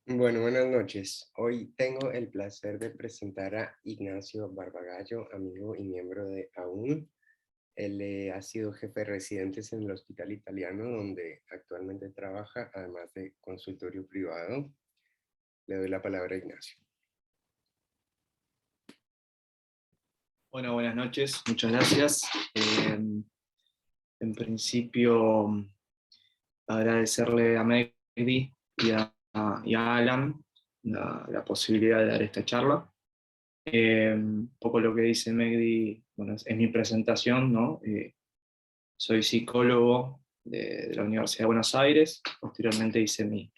Bueno, buenas noches. Hoy tengo el placer de presentar a Ignacio Barbagallo, amigo y miembro de AUN. Él ha sido jefe de residentes en el Hospital Italiano, donde actualmente trabaja, además de consultorio privado. Le doy la palabra a Ignacio. Bueno, buenas noches, muchas gracias. En principio, agradecerle a Megdi y a Alan la posibilidad de dar esta charla. Un poco lo que dice Megdi, bueno, es mi presentación, ¿no? Soy psicólogo de la Universidad de Buenos Aires, posteriormente hice mi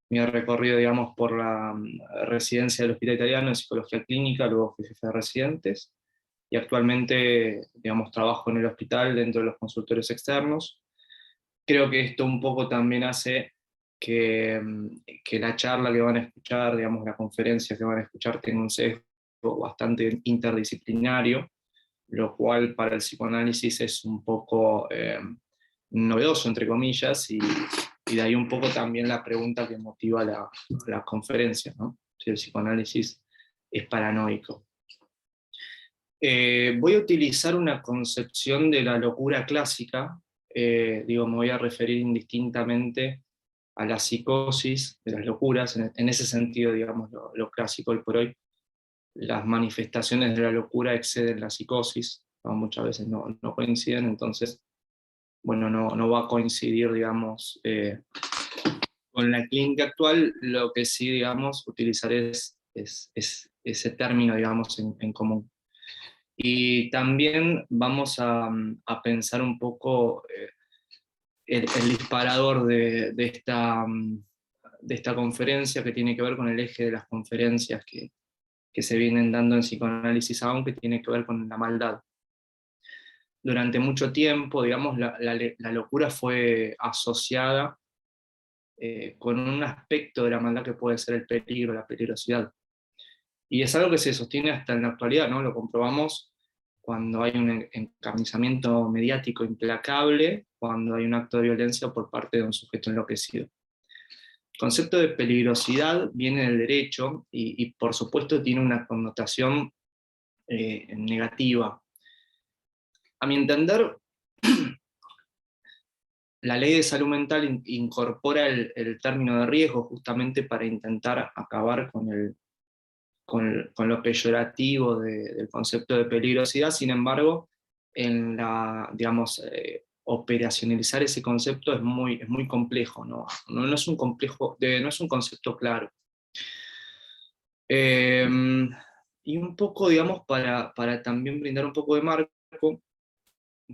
recorrido, digamos, por la residencia del Hospital Italiano en Psicología Clínica, luego fui jefe de residentes, y actualmente, digamos, trabajo en el hospital dentro de los consultorios externos. Creo que esto un poco también hace que la charla que van a escuchar, digamos, la conferencia que van a escuchar tenga un sesgo bastante interdisciplinario, lo cual para el psicoanálisis es un poco novedoso, entre comillas, y de ahí un poco también la pregunta que motiva la conferencia, ¿no? Si el psicoanálisis es paranoico. Voy a utilizar una concepción de la locura clásica, me voy a referir indistintamente a la psicosis de las locuras, en ese sentido, digamos, lo clásico hoy por hoy. Las manifestaciones de la locura exceden la psicosis, ¿no? Muchas veces no coinciden, entonces, bueno, no va a coincidir, digamos, con la clínica actual. Lo que sí, digamos, utilizar es ese término, digamos, en común. Y también vamos a pensar un poco el disparador de esta conferencia, que tiene que ver con el eje de las conferencias que se vienen dando en psicoanálisis aún, que tiene que ver con la maldad. Durante mucho tiempo, digamos, la locura fue asociada con un aspecto de la maldad que puede ser el peligro, la peligrosidad. Y es algo que se sostiene hasta en la actualidad, ¿no? Lo comprobamos cuando hay un encarnizamiento mediático implacable, cuando hay un acto de violencia por parte de un sujeto enloquecido. El concepto de peligrosidad viene del derecho y por supuesto tiene una connotación negativa. A mi entender, la ley de salud mental incorpora el término de riesgo justamente para intentar acabar con lo peyorativo del concepto de peligrosidad. Sin embargo, digamos, operacionalizar ese concepto es muy complejo, no es un no es un concepto claro. Eh, y un poco, digamos, para también brindar un poco de marco,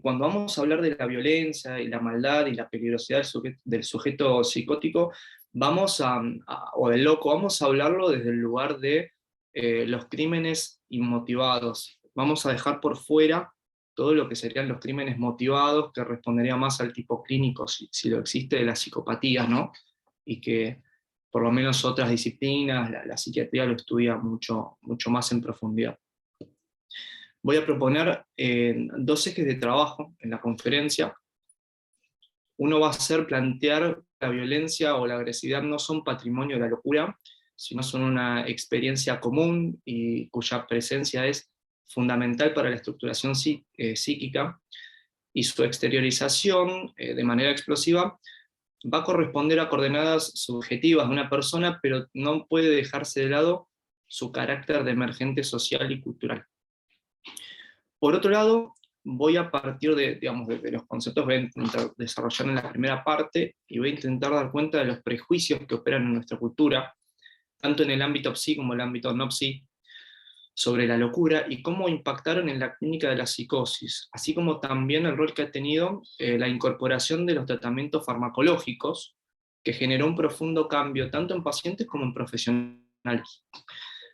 cuando vamos a hablar de la violencia y la maldad y la peligrosidad del sujeto psicótico, o del loco, vamos a hablarlo desde el lugar de los crímenes inmotivados. Vamos a dejar por fuera todo lo que serían los crímenes motivados, que respondería más al tipo clínico, si lo existe, de las psicopatías, ¿no? Y que por lo menos otras disciplinas, la psiquiatría lo estudia mucho, mucho más en profundidad. Voy a proponer dos ejes de trabajo en la conferencia. Uno va a ser plantear la violencia o la agresividad no son patrimonio de la locura, sino son una experiencia común y cuya presencia es fundamental para la estructuración psíquica, y su exteriorización de manera explosiva va a corresponder a coordenadas subjetivas de una persona, pero no puede dejarse de lado su carácter de emergente social y cultural. Por otro lado, voy a partir digamos, de los conceptos que voy a intentar desarrollar en la primera parte, y voy a intentar dar cuenta de los prejuicios que operan en nuestra cultura, tanto en el ámbito psi como en el ámbito no psi, sobre la locura y cómo impactaron en la clínica de la psicosis, así como también el rol que ha tenido la incorporación de los tratamientos farmacológicos, que generó un profundo cambio tanto en pacientes como en profesionales.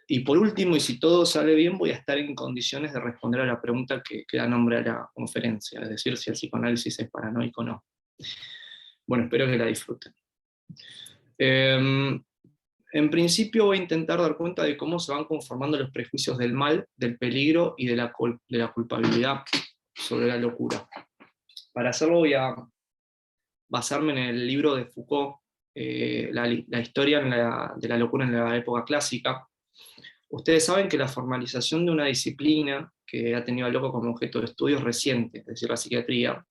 Y por último, y si todo sale bien, voy a estar en condiciones de responder a la pregunta que da nombre a la conferencia, es decir, si el psicoanálisis es paranoico o no. Bueno, espero que la disfruten. En principio voy a intentar dar cuenta de cómo se van conformando los prejuicios del mal, del peligro y de la culpabilidad sobre la locura. Para hacerlo voy a basarme en el libro de Foucault, la historia de la locura en la época clásica. Ustedes saben que la formalización de una disciplina que ha tenido al loco como objeto de estudio es reciente, es decir, la psiquiatría,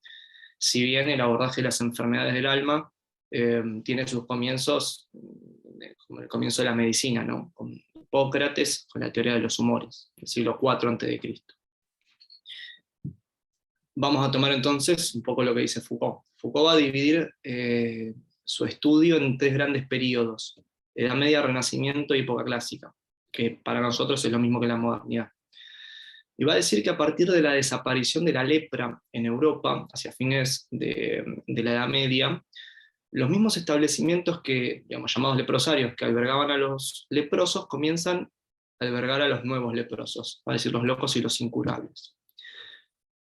si bien el abordaje de las enfermedades del alma tiene sus comienzos como el comienzo de la medicina, ¿no? Con Hipócrates, con la teoría de los humores, el siglo IV a.C. Vamos a tomar entonces un poco lo que dice Foucault. Foucault va a dividir su estudio en 3 grandes periodos: Edad Media, Renacimiento y Época Clásica, que para nosotros es lo mismo que la modernidad. Y va a decir que a partir de la desaparición de la lepra en Europa, hacia fines de la Edad Media, los mismos establecimientos que, digamos, llamados leprosarios, que albergaban a los leprosos, comienzan a albergar a los nuevos leprosos, va a decir los locos y los incurables.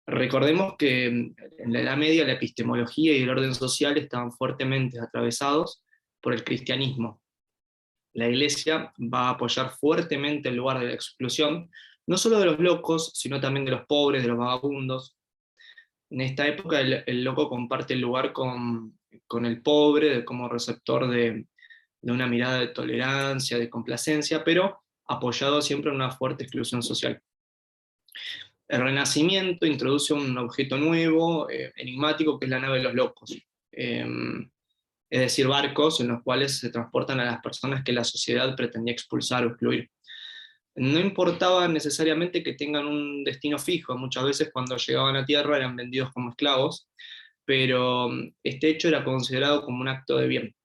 Recordemos que en la Edad Media la epistemología y el orden social estaban fuertemente atravesados por el cristianismo. La Iglesia va a apoyar fuertemente el lugar de la exclusión, no solo de los locos, sino también de los pobres, de los vagabundos. En esta época el loco comparte el lugar con el pobre como receptor de una mirada de tolerancia, de complacencia, pero apoyado siempre en una fuerte exclusión social. El Renacimiento introduce un objeto nuevo, enigmático, que es la nave de los locos. Es decir, barcos en los cuales se transportan a las personas que la sociedad pretendía expulsar o excluir. No importaba necesariamente que tengan un destino fijo, muchas veces cuando llegaban a tierra eran vendidos como esclavos, pero este hecho era considerado como un acto de bien.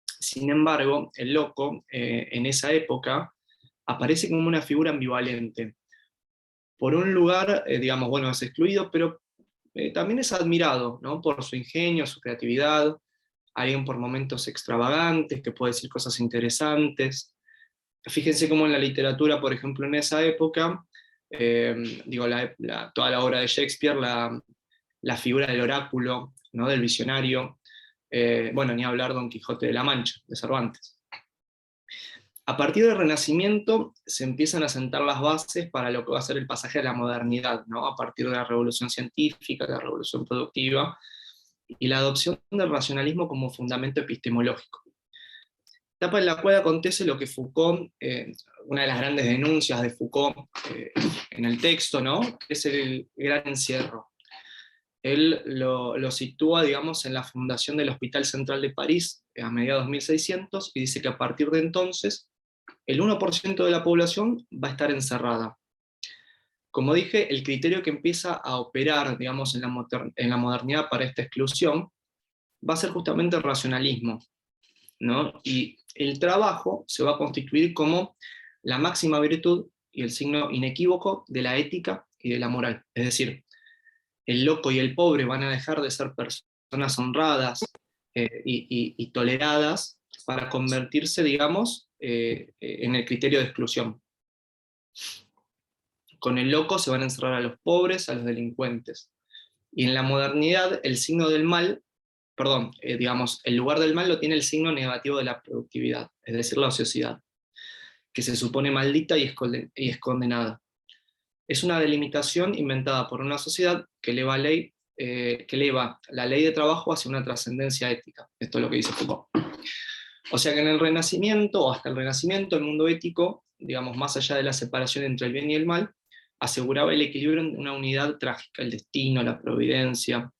Sin embargo, el loco, en esa época, aparece como una figura ambivalente. Por un lugar, digamos, bueno, es excluido, pero también es admirado, ¿no? Por su ingenio, su creatividad, alguien por momentos extravagantes, que puede decir cosas interesantes. Fíjense cómo en la literatura, por ejemplo, en esa época, toda la obra de Shakespeare, la figura del oráculo, ¿no? Del visionario, bueno, ni hablar Don Quijote de la Mancha, de Cervantes. A partir del Renacimiento se empiezan a sentar las bases para lo que va a ser el pasaje a la modernidad, ¿no? A partir de la revolución científica, de la revolución productiva, y la adopción del racionalismo como fundamento epistemológico. Etapa en la cual acontece lo que Foucault, una de las grandes denuncias de Foucault en el texto, ¿no? Es el gran encierro. Él lo sitúa, digamos, en la fundación del Hospital Central de París a mediados de 1600, y dice que a partir de entonces el 1% de la población va a estar encerrada. Como dije, el criterio que empieza a operar, digamos, en la modernidad para esta exclusión va a ser justamente el racionalismo, ¿no? Y el trabajo se va a constituir como la máxima virtud y el signo inequívoco de la ética y de la moral. Es decir, el loco y el pobre van a dejar de ser personas honradas y toleradas para convertirse, digamos, en el criterio de exclusión. Con el loco se van a encerrar a los pobres, a los delincuentes. Y en la modernidad el signo del mal, digamos, el lugar del mal lo tiene el signo negativo de la productividad, es decir, la ociosidad, que se supone maldita y es condenada. Es una delimitación inventada por una sociedad que eleva la ley de trabajo hacia una trascendencia ética. Esto es lo que dice Foucault. O sea que en el Renacimiento, o hasta el Renacimiento, el mundo ético, digamos, más allá de la separación entre el bien y el mal, aseguraba el equilibrio en una unidad trágica, el destino, la providencia.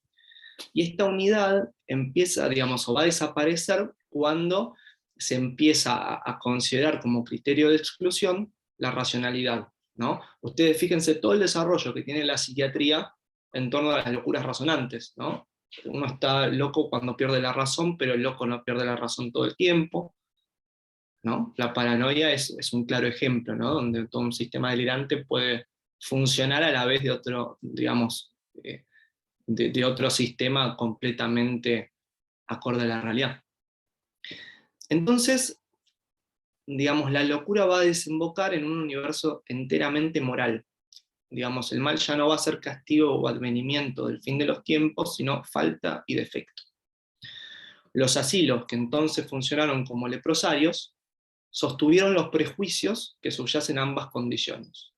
Y esta unidad empieza, digamos, o va a desaparecer cuando se empieza a considerar como criterio de exclusión la racionalidad, ¿no? Ustedes fíjense todo el desarrollo que tiene la psiquiatría en torno a las locuras razonantes, ¿no? Uno está loco cuando pierde la razón, pero el loco no pierde la razón todo el tiempo, ¿no? La paranoia es un claro ejemplo, ¿no? Donde todo un sistema delirante puede funcionar a la vez de otro, digamos, de otro sistema completamente acorde a la realidad. Entonces, digamos, la locura va a desembocar en un universo enteramente moral. Digamos, el mal ya no va a ser castigo o advenimiento del fin de los tiempos, sino falta y defecto. Los asilos, que entonces funcionaron como leprosarios, sostuvieron los prejuicios que subyacen a ambas condiciones.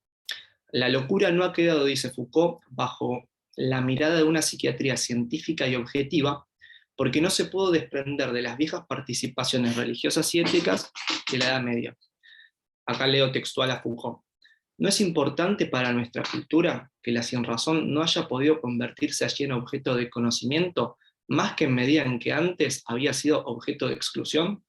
La locura no ha quedado, dice Foucault, bajo la mirada de una psiquiatría científica y objetiva, porque no se pudo desprender de las viejas participaciones religiosas y éticas de la Edad Media. Acá leo textual a Foucault. ¿No es importante para nuestra cultura que la sinrazón no haya podido convertirse allí en objeto de conocimiento, más que en medida en que antes había sido objeto de exclusión?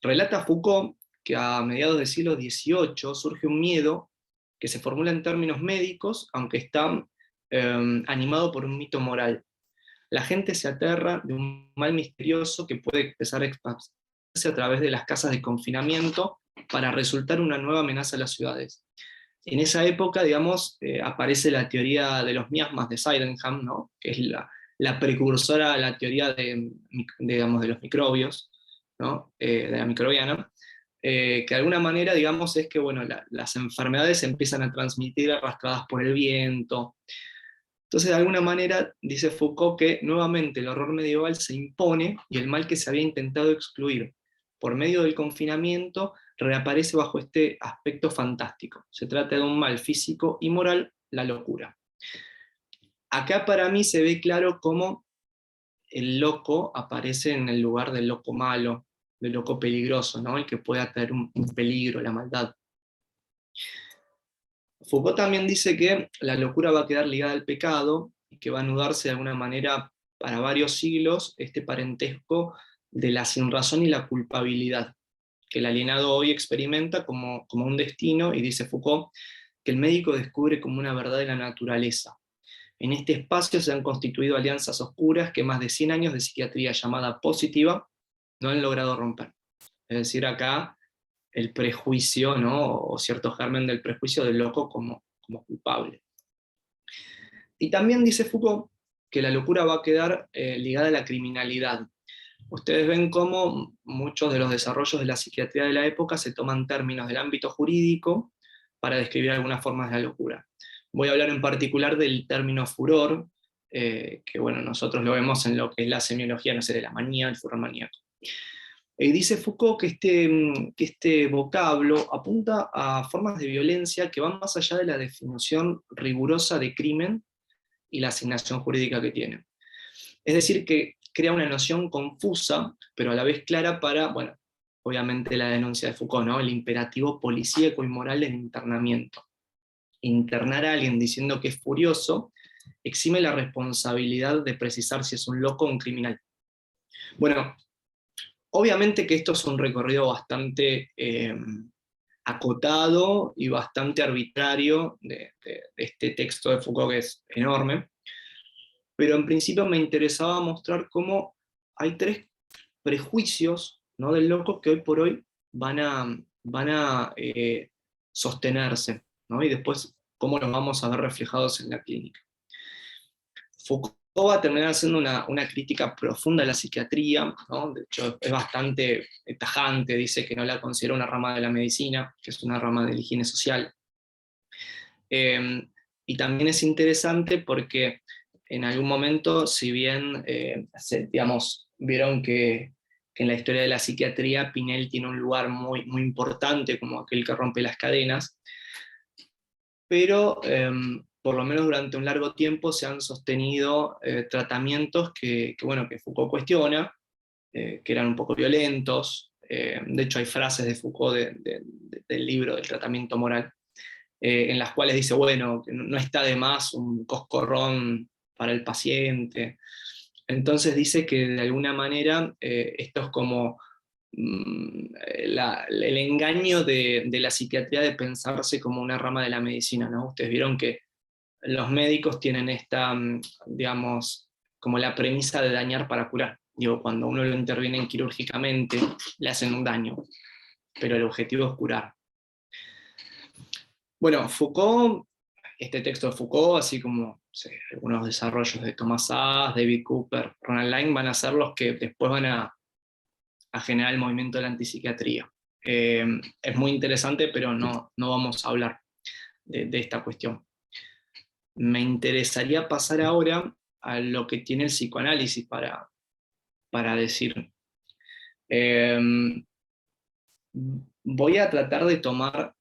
Relata Foucault que a mediados del siglo XVIII surge un miedo que se formula en términos médicos, aunque está animado por un mito moral. La gente se aterra de un mal misterioso que puede empezar a expandirse a través de las casas de confinamiento para resultar una nueva amenaza a las ciudades. En esa época, digamos, aparece la teoría de los miasmas de Sydenham, ¿no? Que es la precursora a la teoría digamos, de los microbios, ¿no? De la microbiana, que de alguna manera, digamos, es que bueno, las enfermedades se empiezan a transmitir arrastradas por el viento. Entonces, de alguna manera, dice Foucault que nuevamente el horror medieval se impone y el mal que se había intentado excluir por medio del confinamiento reaparece bajo este aspecto fantástico. Se trata de un mal físico y moral, la locura. Acá para mí se ve claro cómo el loco aparece en el lugar del loco malo, del loco peligroso, ¿no? El que puede traer un peligro, la maldad. Foucault también dice que la locura va a quedar ligada al pecado y que va a anudarse de alguna manera para varios siglos este parentesco de la sinrazón y la culpabilidad, que el alienado hoy experimenta como un destino, y dice Foucault que el médico descubre como una verdad de la naturaleza. En este espacio se han constituido alianzas oscuras que más de 100 años de psiquiatría llamada positiva no han logrado romper. Es decir, acá el prejuicio, ¿no? O cierto germen del prejuicio del loco como culpable. Y también dice Foucault que la locura va a quedar ligada a la criminalidad. Ustedes ven cómo muchos de los desarrollos de la psiquiatría de la época se toman términos del ámbito jurídico para describir algunas formas de la locura. Voy a hablar en particular del término furor, que bueno, nosotros lo vemos en lo que es la semiología, no sé, de la manía, el furor maníaco. Dice Foucault que este vocablo apunta a formas de violencia que van más allá de la definición rigurosa de crimen y la asignación jurídica que tiene. Es decir, que crea una noción confusa, pero a la vez clara para, bueno, obviamente la denuncia de Foucault, ¿no? El imperativo policíaco y moral del internamiento. Internar a alguien diciendo que es furioso exime la responsabilidad de precisar si es un loco o un criminal. Bueno, obviamente que esto es un recorrido bastante acotado y bastante arbitrario de este texto de Foucault, que es enorme, pero en principio me interesaba mostrar cómo hay tres prejuicios, ¿no? Del loco que hoy por hoy van a sostenerse, ¿no? Y después cómo los vamos a ver reflejados en la clínica. Foucault va a terminar haciendo una crítica profunda a la psiquiatría, ¿no? De hecho es bastante tajante, dice que no la considera una rama de la medicina, que es una rama de la higiene social. Y también es interesante porque en algún momento, si bien, digamos, vieron que en la historia de la psiquiatría Pinel tiene un lugar muy, muy importante como aquel que rompe las cadenas, pero por lo menos durante un largo tiempo se han sostenido tratamientos bueno, que Foucault cuestiona, que eran un poco violentos. De hecho hay frases de Foucault del libro del tratamiento moral, en las cuales dice, bueno, que no está de más un coscorrón para el paciente. Entonces dice que de alguna manera esto es como el engaño de la psiquiatría de pensarse como una rama de la medicina, ¿no? Ustedes vieron que los médicos tienen esta, digamos, como la premisa de dañar para curar. Digo, cuando uno lo interviene quirúrgicamente, le hacen un daño, pero el objetivo es curar. Bueno, Foucault, este texto de Foucault, así como algunos desarrollos de Thomas Szasz, David Cooper, Ronald Lyne, van a ser los que después van a generar el movimiento de la antipsiquiatría. Es muy interesante, pero no vamos a hablar de esta cuestión. Me interesaría pasar ahora a lo que tiene el psicoanálisis para decir. Voy a tratar de tomar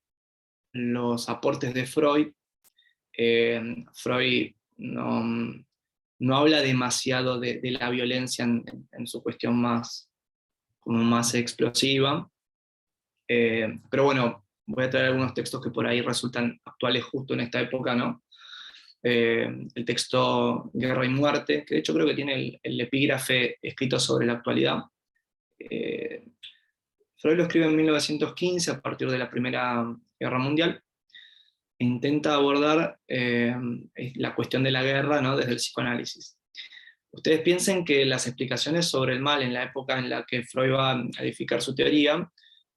los aportes de Freud. Freud no habla demasiado de la violencia en su cuestión más, como más explosiva. Pero bueno, voy a traer algunos textos que por ahí resultan actuales justo en esta época, ¿no? El texto Guerra y Muerte, que de hecho creo que tiene el epígrafe escrito sobre la actualidad. Freud lo escribe en 1915, a partir de la Primera Guerra Mundial, e intenta abordar la cuestión de la guerra, ¿no?, desde el psicoanálisis. Ustedes piensen que las explicaciones sobre el mal en la época en la que Freud va a edificar su teoría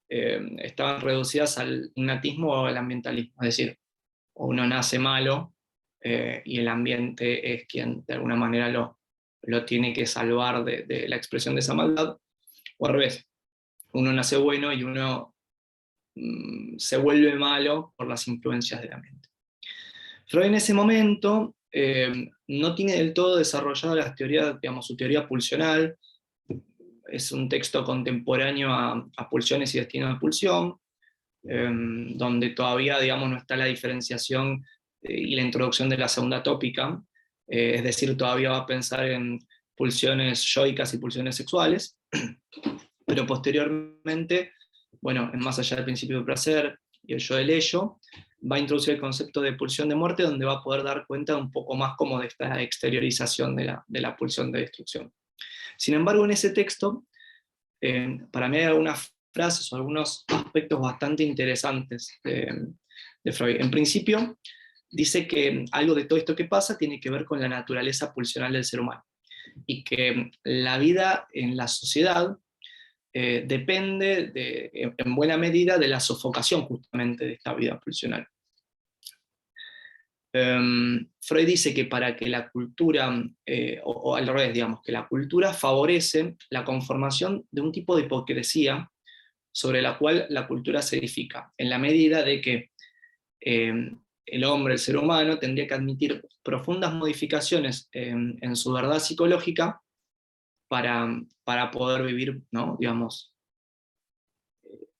estaban reducidas al innatismo o al ambientalismo, es decir, uno nace malo y el ambiente es quien de alguna manera lo tiene que salvar de la expresión de esa maldad, o al revés, uno nace bueno y uno se vuelve malo por las influencias del ambiente. Freud en ese momento no tiene del todo desarrollada las teorías, digamos, su teoría pulsional. Es un texto contemporáneo a Pulsiones y Destino de Pulsión, donde todavía, digamos, no está la diferenciación y la introducción de la segunda tópica, es decir, todavía va a pensar en pulsiones yoicas y pulsiones sexuales, pero posteriormente, bueno, en Más allá del principio del placer y el yo del ello, va a introducir el concepto de pulsión de muerte, donde va a poder dar cuenta un poco más como de esta exteriorización de la pulsión de destrucción. Sin embargo, en ese texto, para mí hay algunas frases o algunos aspectos bastante interesantes de Freud. En principio, dice que algo de todo esto que pasa tiene que ver con la naturaleza pulsional del ser humano, y que la vida en la sociedad depende en buena medida de la sofocación justamente de esta vida pulsional. Freud dice que para que la cultura, o al revés, digamos, que la cultura favorece la conformación de un tipo de hipocresía sobre la cual la cultura se edifica, en la medida de que el hombre, el ser humano, tendría que admitir profundas modificaciones en su verdad psicológica para poder vivir, ¿no?, digamos,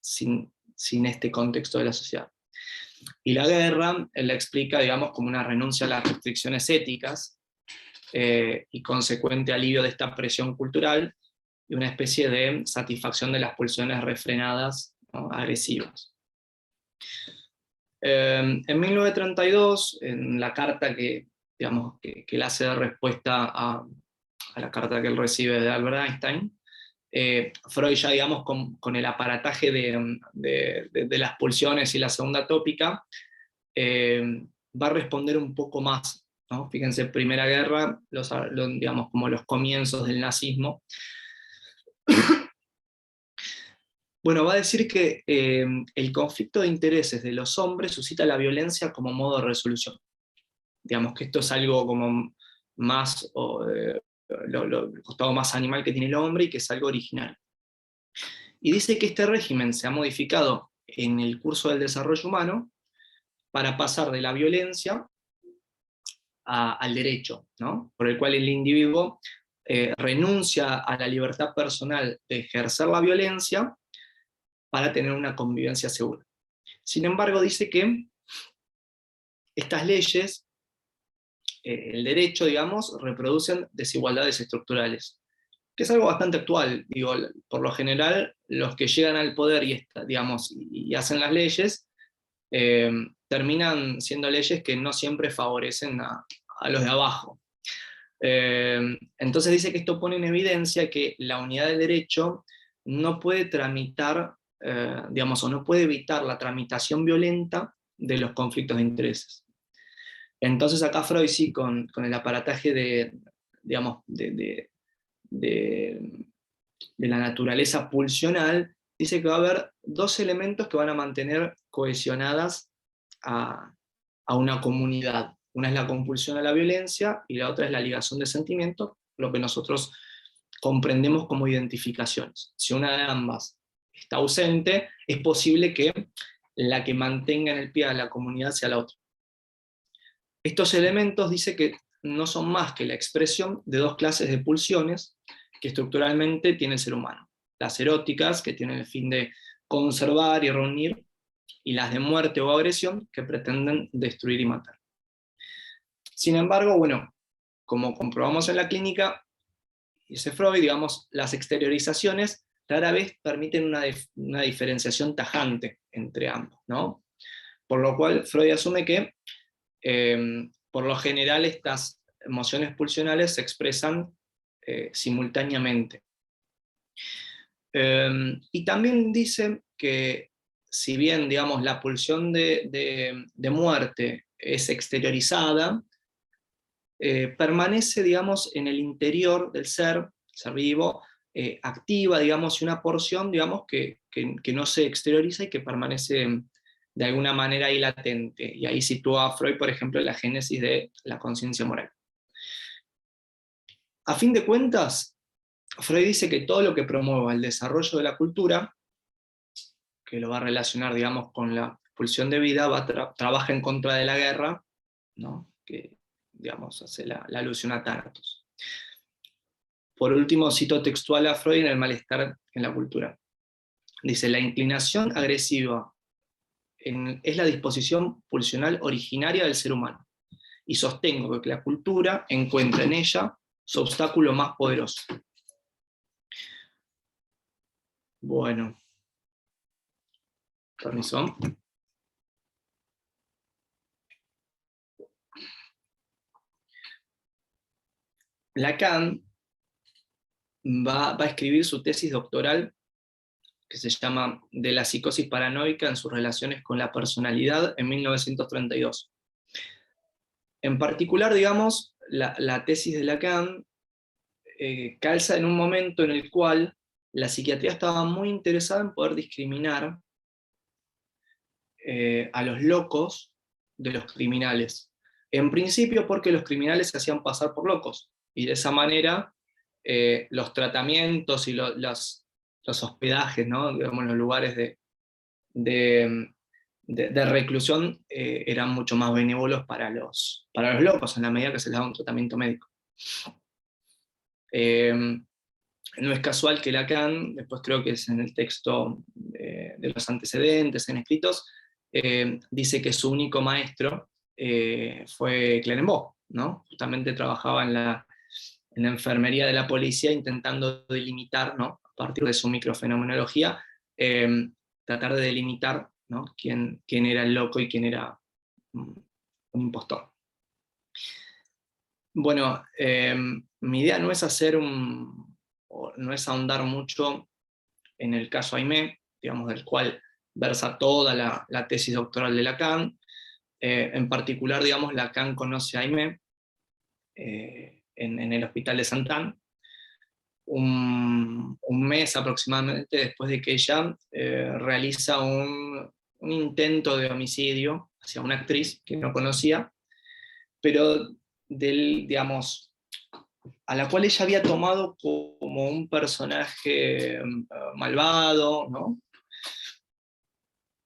sin este contexto de la sociedad. Y la guerra, él la explica, digamos, como una renuncia a las restricciones éticas y consecuente alivio de esta presión cultural y una especie de satisfacción de las pulsiones refrenadas, ¿no?, agresivas. En 1932, en la carta digamos, que él hace de respuesta a la carta que él recibe de Albert Einstein, Freud ya, digamos, con el aparataje de las pulsiones y la segunda tópica, va a responder un poco más, ¿no? Fíjense, Primera Guerra, digamos, como los comienzos del nazismo. Bueno, va a decir que el conflicto de intereses de los hombres suscita la violencia como modo de resolución. Digamos que esto es algo como más, el costado más animal que tiene el hombre y que es algo original. Y dice que este régimen se ha modificado en el curso del desarrollo humano para pasar de la violencia al derecho, ¿no?, por el cual el individuo renuncia a la libertad personal de ejercer la violencia para tener una convivencia segura. Sin embargo, dice que estas leyes, el derecho, digamos, reproducen desigualdades estructurales, que es algo bastante actual. Digo, por lo general, los que llegan al poder digamos, y hacen las leyes, terminan siendo leyes que no siempre favorecen a los de abajo. Entonces dice que esto pone en evidencia que la unidad del derecho no puede tramitar, digamos, o no puede evitar la tramitación violenta de los conflictos de intereses. Entonces acá Freud sí, con el aparataje digamos, de la naturaleza pulsional, dice que va a haber dos elementos que van a mantener cohesionadas a una comunidad. Una es la compulsión a la violencia y la otra es la ligación de sentimientos, lo que nosotros comprendemos como identificaciones. Si una de ambas está ausente, es posible que la que mantenga en el pie a la comunidad sea la otra. Estos elementos dice que no son más que la expresión de dos clases de pulsiones que estructuralmente tiene el ser humano. Las eróticas, que tienen el fin de conservar y reunir, y las de muerte o agresión, que pretenden destruir y matar. Sin embargo, bueno, como comprobamos en la clínica, dice Freud, digamos, las exteriorizaciones rara vez permiten una diferenciación tajante entre ambos, ¿no? Por lo cual Freud asume que, por lo general, estas emociones pulsionales se expresan simultáneamente. Y también dice que, si bien, digamos, la pulsión de muerte es exteriorizada, permanece, digamos, en el interior del ser vivo, activa, digamos, y una porción, digamos, que no se exterioriza y que permanece de alguna manera ahí latente. Y ahí sitúa a Freud, por ejemplo, la génesis de la conciencia moral. A fin de cuentas, Freud dice que todo lo que promueva el desarrollo de la cultura, que lo va a relacionar, digamos, con la pulsión de vida, trabaja en contra de la guerra, ¿no? Que, digamos, hace la alusión a Thanatos. Por último, cito textual a Freud en El malestar en la cultura. Dice: la inclinación agresiva es la disposición pulsional originaria del ser humano, y sostengo que la cultura encuentra en ella su obstáculo más poderoso. Bueno, permiso. Lacan va a escribir su tesis doctoral, que se llama De la psicosis paranoica en sus relaciones con la personalidad, en 1932. En particular, digamos, la tesis de Lacan calza en un momento en el cual la psiquiatría estaba muy interesada en poder discriminar a los locos de los criminales. En principio porque los criminales se hacían pasar por locos, y de esa manera los tratamientos y los hospedajes, ¿no? Digamos, los lugares de reclusión eran mucho más benévolos para los locos, en la medida que se les daba un tratamiento médico. No es casual que Lacan, después creo que es en el texto de los antecedentes, en escritos, dice que su único maestro fue Clerenbaugh, ¿no? Justamente trabajaba en la enfermería de la policía intentando delimitar, ¿no? A partir de su microfenomenología, tratar de delimitar, ¿no? quién era el loco y quién era un impostor. Bueno, mi idea no es no es ahondar mucho en el caso Aimé, digamos, del cual versa toda la tesis doctoral de Lacan. En particular, digamos, Lacan conoce a Aimé en el hospital de Santán, un mes aproximadamente después de que ella realiza un intento de homicidio hacia una actriz que no conocía, pero digamos, a la cual ella había tomado como un personaje malvado, ¿no?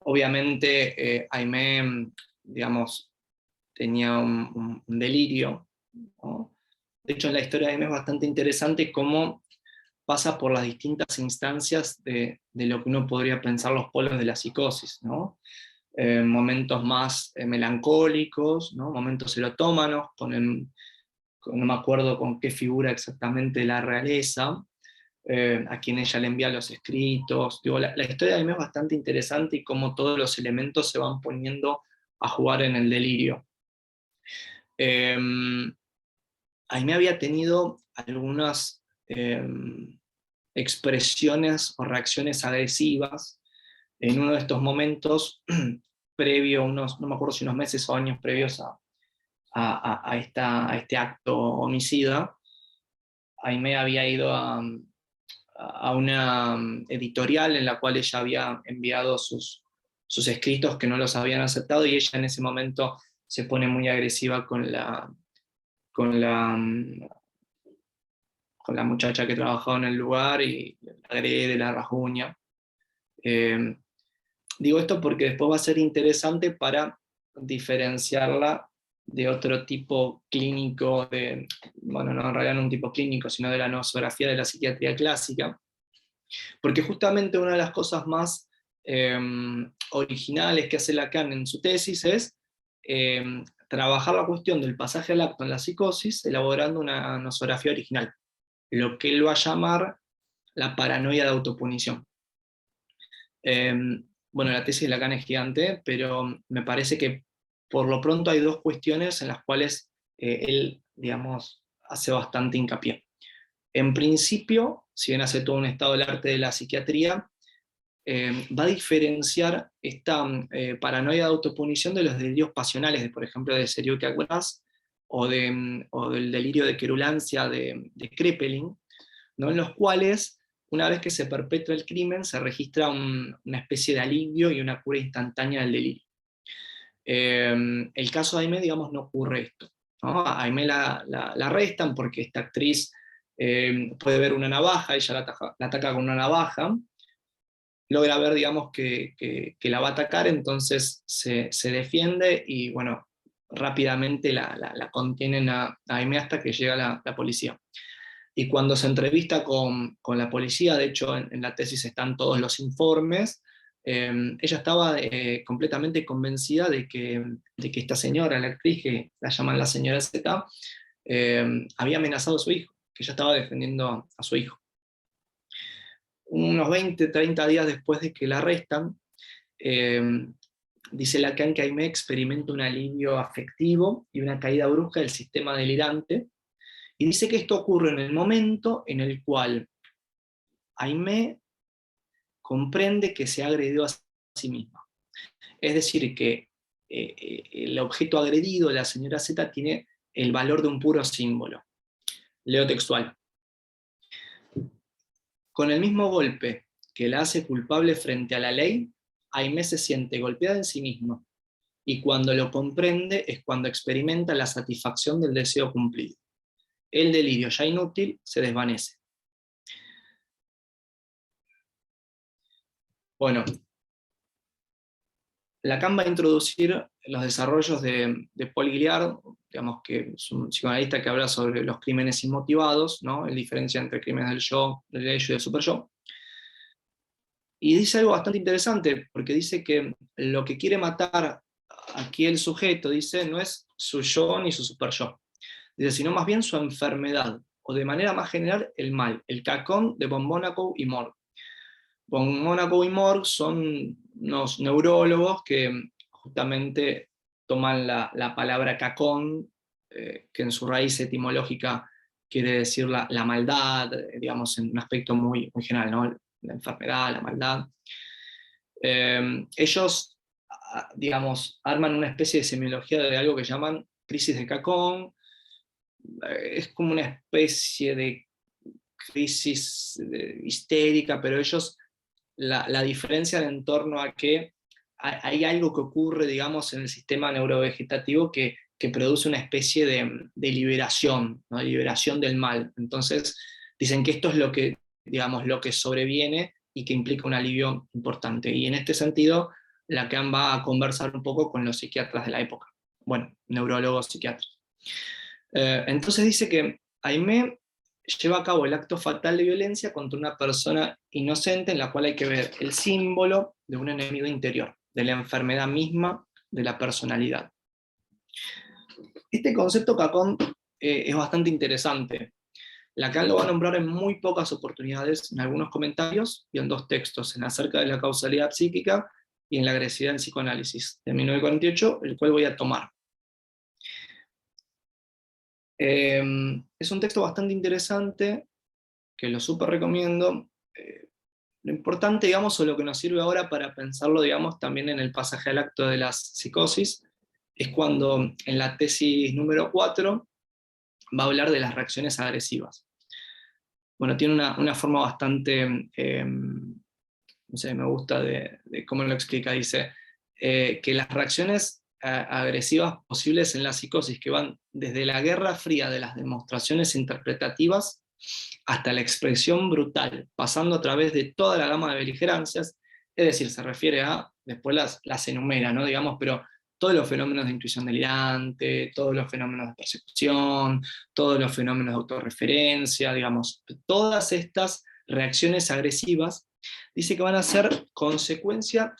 Obviamente Aimé, digamos, tenía un delirio, ¿no? De hecho, en la historia de Aimé es bastante interesante cómo pasa por las distintas instancias de lo que uno podría pensar los polos de la psicosis, ¿no? Momentos más melancólicos, ¿no? Momentos erotómanos, no me acuerdo con qué figura exactamente la realeza, a quien ella le envía los escritos. Digo, la historia de Aimé es bastante interesante, y cómo todos los elementos se van poniendo a jugar en el delirio. Aimé había tenido algunas expresiones o reacciones agresivas en uno de estos momentos, previo, no me acuerdo si unos meses o años previos a este acto homicida. Aimé había ido a una editorial en la cual ella había enviado sus escritos que no los habían aceptado, y ella en ese momento se pone muy agresiva con la muchacha que trabajaba en el lugar, y la agrede, la rasguña. Digo esto porque después va a ser interesante para diferenciarla de otro tipo clínico, bueno, no en realidad no un tipo clínico, sino de la nosografía de la psiquiatría clásica, porque justamente una de las cosas más originales que hace Lacan en su tesis es trabajar la cuestión del pasaje al acto en la psicosis, elaborando una nosografía original, lo que él va a llamar la paranoia de autopunición. Bueno, la tesis de Lacan es gigante, pero me parece que por lo pronto hay dos cuestiones en las cuales él, digamos, hace bastante hincapié. En principio, si bien hace todo un estado del arte de la psiquiatría, va a diferenciar esta paranoia de autopunición de los delirios pasionales, de, por ejemplo, de Seriou-Chakras, o del delirio de querulancia de Kraepelin, ¿no? En los cuales, una vez que se perpetra el crimen, se registra una especie de alivio y una cura instantánea del delirio. El caso de Aimé, digamos, no ocurre esto, ¿no? A Aimé la arrestan porque esta actriz puede ver una navaja, ella la ataca con una navaja, logra ver, digamos, que la va a atacar, entonces se defiende y, bueno, rápidamente la contienen a Aimé hasta que llega la policía. Y cuando se entrevista con la policía, de hecho en la tesis están todos los informes, ella estaba completamente convencida de que esta señora, la actriz, que la llaman la señora Z, había amenazado a su hijo, que ella estaba defendiendo a su hijo. Unos 20, 30 días después de que la arrestan, dice Lacan que Aimé experimenta un alivio afectivo y una caída brusca del sistema delirante, y dice que esto ocurre en el momento en el cual Aimé comprende que se ha agredido a sí misma. Es decir, que el objeto agredido, la señora Z, tiene el valor de un puro símbolo. Leo textual. Con el mismo golpe que la hace culpable frente a la ley, Aimé se siente golpeada en sí misma, y cuando lo comprende es cuando experimenta la satisfacción del deseo cumplido. El delirio ya inútil se desvanece. Bueno, Lacan va a introducir los desarrollos de Paul Guilliard, digamos que es un psicoanalista que habla sobre los crímenes inmotivados, ¿no? La diferencia entre crímenes del yo, del ello y del super yo. Y dice algo bastante interesante, porque dice que lo que quiere matar aquí el sujeto, dice, no es su yo ni su super yo, dice, sino más bien su enfermedad, o de manera más general, el mal, el cacón de von Monaco y Morgue. Von Monaco y Morgue son unos neurólogos que justamente toman la palabra cacón, que en su raíz etimológica quiere decir la maldad, digamos, en un aspecto muy, muy general, ¿no? La enfermedad, la maldad. Ellos, digamos, arman una especie de semiología de algo que llaman crisis de cacón. Es como una especie de crisis histérica, pero ellos la diferencian en torno a que hay algo que ocurre, digamos, en el sistema neurovegetativo que produce una especie de liberación, ¿no? De liberación del mal. Entonces, dicen que esto es lo que, digamos, lo que sobreviene y que implica un alivio importante. Y en este sentido, Lacan va a conversar un poco con los psiquiatras de la época. Bueno, neurólogos, psiquiatras. Entonces dice que Aimé lleva a cabo el acto fatal de violencia contra una persona inocente, en la cual hay que ver el símbolo de un enemigo interior, de la enfermedad misma de la personalidad. Este concepto Cacón es bastante interesante. Lacan lo va a nombrar en muy pocas oportunidades, en algunos comentarios y en dos textos, en Acerca de la causalidad psíquica y en La agresividad en psicoanálisis, de 1948, el cual voy a tomar. Es un texto bastante interesante, que lo súper recomiendo. Lo importante, digamos, o lo que nos sirve ahora para pensarlo, digamos, también en el pasaje al acto de la psicosis, es cuando en la tesis número 4 va a hablar de las reacciones agresivas. Bueno, tiene una forma bastante, no sé, me gusta de cómo lo explica, dice que las reacciones agresivas posibles en la psicosis, que van desde la guerra fría de las demostraciones interpretativas hasta la expresión brutal, pasando a través de toda la gama de beligerancias, es decir, se refiere a, después las enumera, ¿no? Digamos, pero todos los fenómenos de intuición delirante, todos los fenómenos de percepción, todos los fenómenos de autorreferencia, digamos, todas estas reacciones agresivas, dice que van a ser consecuencia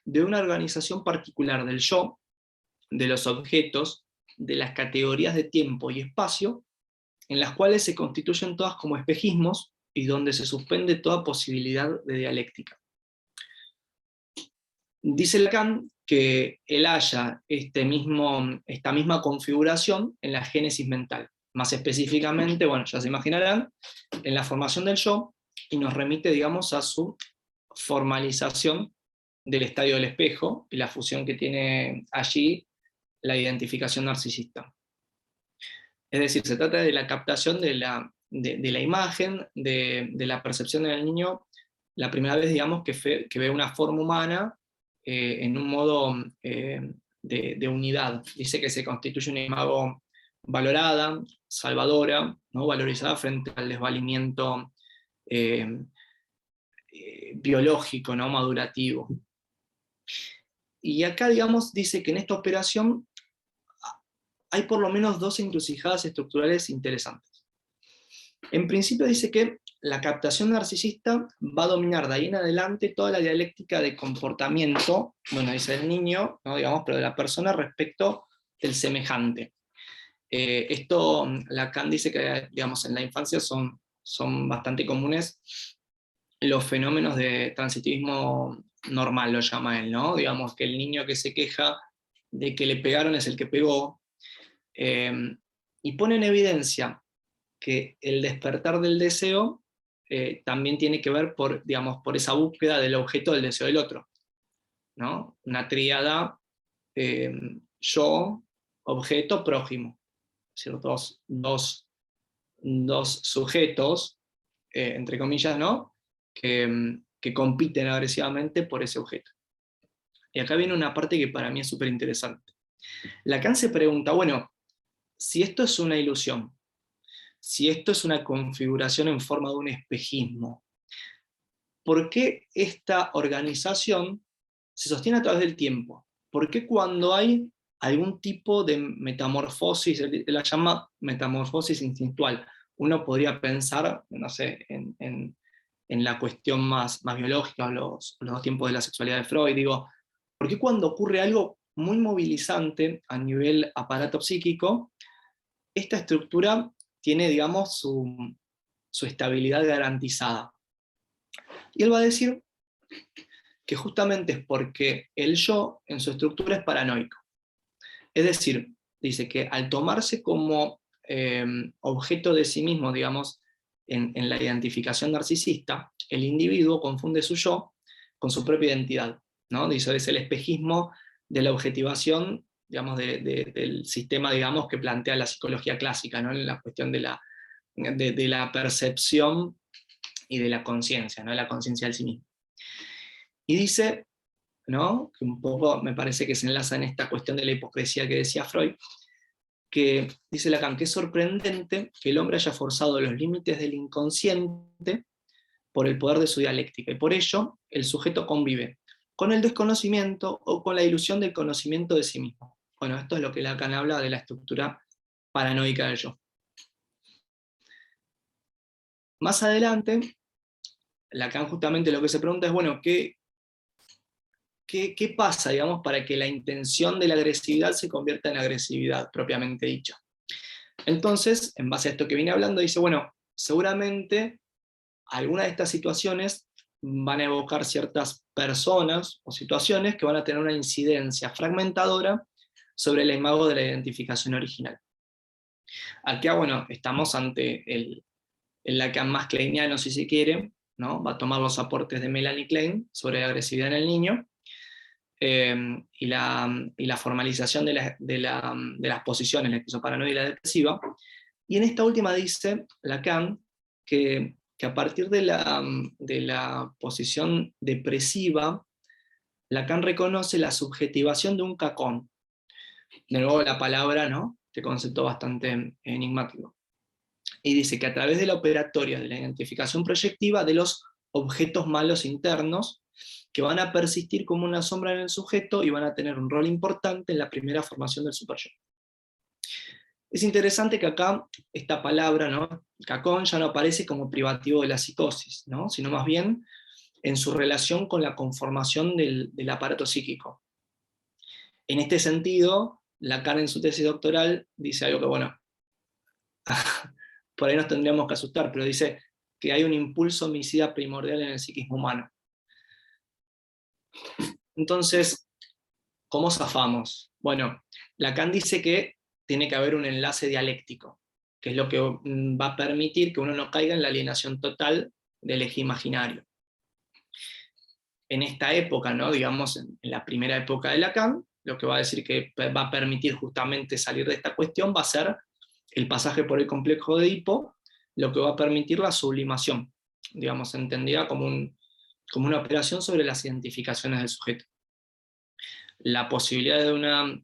de una organización particular del yo, de los objetos, de las categorías de tiempo y espacio, en las cuales se constituyen todas como espejismos y donde se suspende toda posibilidad de dialéctica. Dice Lacan que él halla esta misma configuración en la génesis mental. Más específicamente, bueno, ya se imaginarán, en la formación del yo, y nos remite, digamos, a su formalización del estadio del espejo y la fusión que tiene allí la identificación narcisista. Es decir, se trata de la captación de la imagen, de la percepción del niño, la primera vez, digamos, que ve una forma humana en un modo de unidad. Dice que se constituye una imago valorada, salvadora, ¿no? Valorizada frente al desvalimiento biológico, ¿no? Madurativo. Y acá, digamos, dice que en esta operación hay por lo menos dos encrucijadas estructurales interesantes. En principio dice que la captación narcisista va a dominar de ahí en adelante toda la dialéctica de comportamiento, bueno, dice el niño, ¿no? Digamos, pero de la persona respecto del semejante. Esto Lacan dice que, digamos, en la infancia son bastante comunes los fenómenos de transitivismo normal, lo llama él, ¿no? Digamos que el niño que se queja de que le pegaron es el que pegó, y pone en evidencia que el despertar del deseo también tiene que ver por esa búsqueda del objeto del deseo del otro, ¿no? Una tríada yo, objeto, prójimo. Es decir, dos sujetos, entre comillas, ¿no? Que compiten agresivamente por ese objeto. Y acá viene una parte que para mí es súper interesante. Lacan se pregunta, bueno, si esto es una ilusión, si esto es una configuración en forma de un espejismo, ¿por qué esta organización se sostiene a través del tiempo? ¿Por qué cuando hay algún tipo de metamorfosis, él la llama metamorfosis instintual, uno podría pensar, no sé, en la cuestión más biológica, los dos tiempos de la sexualidad de Freud, digo, ¿por qué cuando ocurre algo muy movilizante a nivel aparato psíquico, esta estructura tiene, digamos, su estabilidad garantizada? Y él va a decir que justamente es porque el yo en su estructura es paranoico. Es decir, dice que al tomarse como objeto de sí mismo, digamos, en la identificación narcisista, el individuo confunde su yo con su propia identidad, ¿no? Dice, es el espejismo de la objetivación, digamos, del sistema, digamos, que plantea la psicología clásica, ¿no? En la cuestión de la percepción y de la conciencia, ¿no? De la conciencia del sí mismo. Y dice, ¿no? Que un poco me parece que se enlaza en esta cuestión de la hipocresía que decía Freud, que dice Lacan que es sorprendente que el hombre haya forzado los límites del inconsciente por el poder de su dialéctica, y por ello el sujeto convive con el desconocimiento o con la ilusión del conocimiento de sí mismo. Bueno, esto es lo que Lacan habla de la estructura paranoica del yo. Más adelante, Lacan justamente lo que se pregunta es, bueno, ¿qué pasa, digamos, para que la intención de la agresividad se convierta en agresividad propiamente dicha? Entonces, en base a esto que vine hablando, dice, bueno, seguramente algunas de estas situaciones van a evocar ciertas personas o situaciones que van a tener una incidencia fragmentadora sobre el imago de la identificación original. Acá, bueno, estamos ante el Lacan más kleiniano, si se quiere, ¿no? Va a tomar los aportes de Melanie Klein sobre la agresividad en el niño, y la formalización de las posiciones, la esquizoparanoia y la depresiva. Y en esta última dice Lacan que a partir de la posición depresiva, Lacan reconoce la subjetivación de un cacón. De nuevo la palabra, ¿no? Este concepto bastante enigmático. Y dice que a través de la operatoria de la identificación proyectiva de los objetos malos internos, que van a persistir como una sombra en el sujeto y van a tener un rol importante en la primera formación del superyo. Es interesante que acá esta palabra, ¿no? Cacón, ya no aparece como privativo de la psicosis, ¿no? Sino más bien en su relación con la conformación del aparato psíquico. En este sentido, Lacan en su tesis doctoral dice algo que, bueno, por ahí nos tendríamos que asustar, pero dice que hay un impulso homicida primordial en el psiquismo humano. Entonces, ¿cómo zafamos? Bueno, Lacan dice que tiene que haber un enlace dialéctico, que es lo que va a permitir que uno no caiga en la alienación total del eje imaginario. En esta época, ¿no? Digamos, en la primera época de Lacan, lo que va a decir que va a permitir justamente salir de esta cuestión va a ser el pasaje por el complejo de Edipo, lo que va a permitir la sublimación, digamos, entendida como una operación sobre las identificaciones del sujeto. La posibilidad de una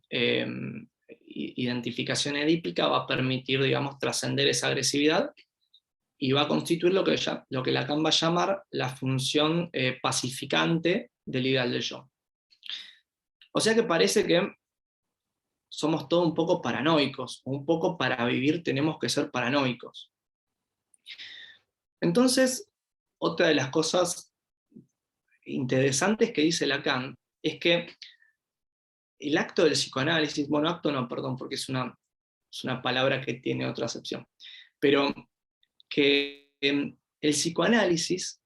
identificación edípica va a permitir, digamos, trascender esa agresividad y va a constituir lo que Lacan va a llamar la función pacificante del ideal del yo. O sea que parece que somos todos un poco paranoicos, o un poco para vivir tenemos que ser paranoicos. Entonces, otra de las cosas interesantes que dice Lacan es que el acto del psicoanálisis, bueno, acto no, perdón, porque es una palabra que tiene otra acepción, pero que el psicoanálisis,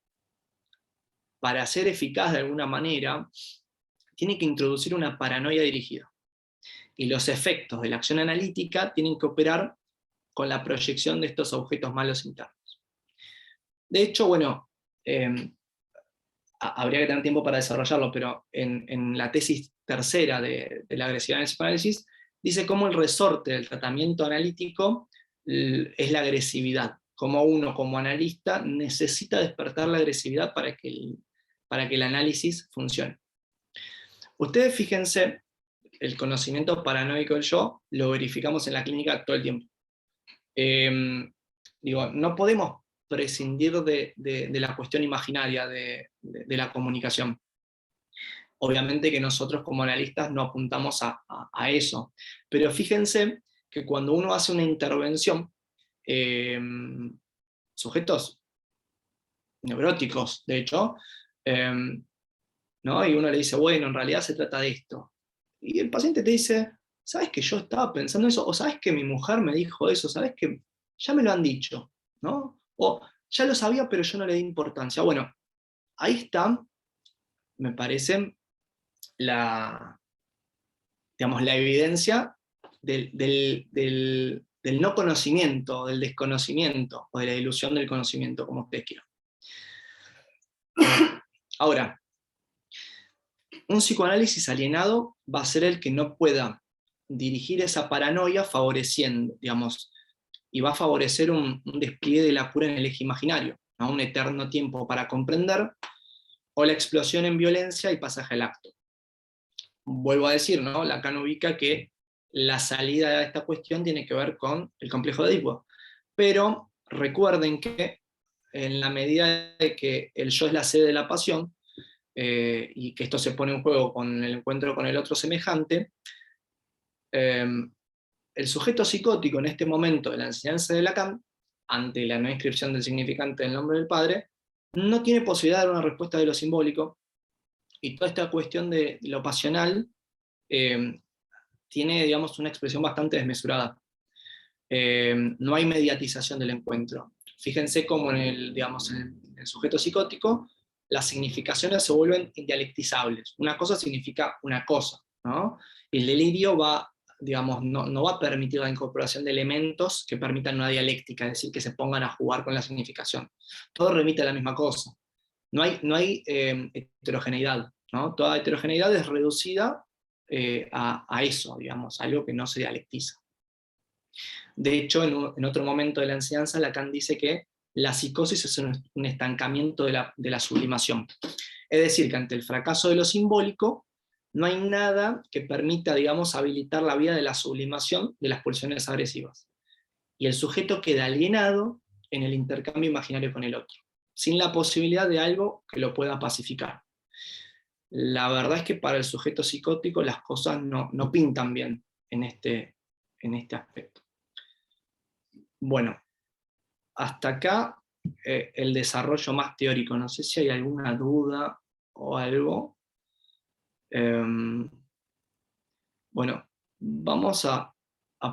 para ser eficaz de alguna manera, tiene que introducir una paranoia dirigida. Y los efectos de la acción analítica tienen que operar con la proyección de estos objetos malos internos. De hecho, bueno, habría que tener tiempo para desarrollarlo, pero en la tesis tercera de la agresividad en el psicoanálisis, dice cómo el resorte del tratamiento analítico es la agresividad, como uno como analista necesita despertar la agresividad para que el análisis funcione. Ustedes fíjense, el conocimiento paranoico del yo lo verificamos en la clínica todo el tiempo. No podemos prescindir de la cuestión imaginaria de la comunicación. Obviamente que nosotros como analistas no apuntamos a eso, pero fíjense que cuando uno hace una intervención, sujetos neuróticos, de hecho, ¿no? Y uno le dice, bueno, en realidad se trata de esto. Y el paciente te dice, ¿sabes que yo estaba pensando eso? O ¿sabes que mi mujer me dijo eso? ¿Sabes que ya me lo han dicho? ¿No? O ya lo sabía, pero yo no le di importancia. Bueno, ahí está, me parece, la evidencia del no conocimiento, del desconocimiento, o de la ilusión del conocimiento, como ustedes quieran. Ahora, un psicoanálisis alienado va a ser el que no pueda dirigir esa paranoia favoreciendo, digamos, y va a favorecer un despliegue de la cura en el eje imaginario, ¿no? Un eterno tiempo para comprender, o la explosión en violencia y pasaje al acto. Vuelvo a decir, ¿no? Lacan ubica que la salida de esta cuestión tiene que ver con el complejo de Edipo. Pero recuerden que en la medida de que el yo es la sede de la pasión, y que esto se pone en juego con el encuentro con el otro semejante, el sujeto psicótico en este momento de la enseñanza de Lacan, ante la no inscripción del significante del nombre del padre, no tiene posibilidad de dar una respuesta de lo simbólico, y toda esta cuestión de lo pasional tiene, digamos, una expresión bastante desmesurada. No hay mediatización del encuentro. Fíjense cómo en el sujeto psicótico las significaciones se vuelven indialectizables. Una cosa significa una cosa, ¿no? El delirio no va a permitir la incorporación de elementos que permitan una dialéctica, es decir, que se pongan a jugar con la significación. Todo remite a la misma cosa. No hay heterogeneidad, ¿no? Toda heterogeneidad es reducida a eso, digamos, algo que no se dialectiza. De hecho, en otro momento de la enseñanza, Lacan dice que la psicosis es un estancamiento de la sublimación. Es decir, que ante el fracaso de lo simbólico, no hay nada que permita, digamos, habilitar la vía de la sublimación de las pulsiones agresivas. Y el sujeto queda alienado en el intercambio imaginario con el otro, sin la posibilidad de algo que lo pueda pacificar. La verdad es que para el sujeto psicótico las cosas no pintan bien en este aspecto. Bueno, hasta acá el desarrollo más teórico. No sé si hay alguna duda, o algo. Bueno, vamos a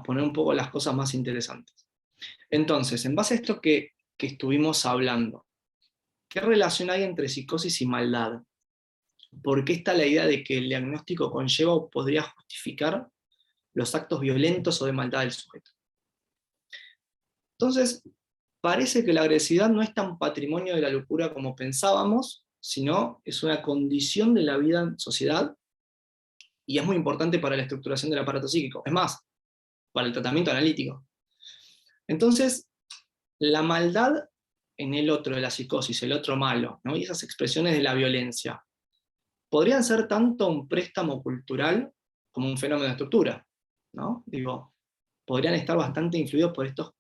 poner un poco las cosas más interesantes. Entonces, en base a esto que estuvimos hablando, ¿qué relación hay entre psicosis y maldad? ¿Por qué está la idea de que el diagnóstico conlleva o podría justificar los actos violentos o de maldad del sujeto? Entonces, parece que la agresividad no es tan patrimonio de la locura como pensábamos, sino es una condición de la vida en sociedad y es muy importante para la estructuración del aparato psíquico. Es más, para el tratamiento analítico. Entonces, la maldad en el otro de la psicosis, el otro malo, ¿no? Y esas expresiones de la violencia, podrían ser tanto un préstamo cultural como un fenómeno de estructura, ¿no? Digo, podrían estar bastante influidos por estos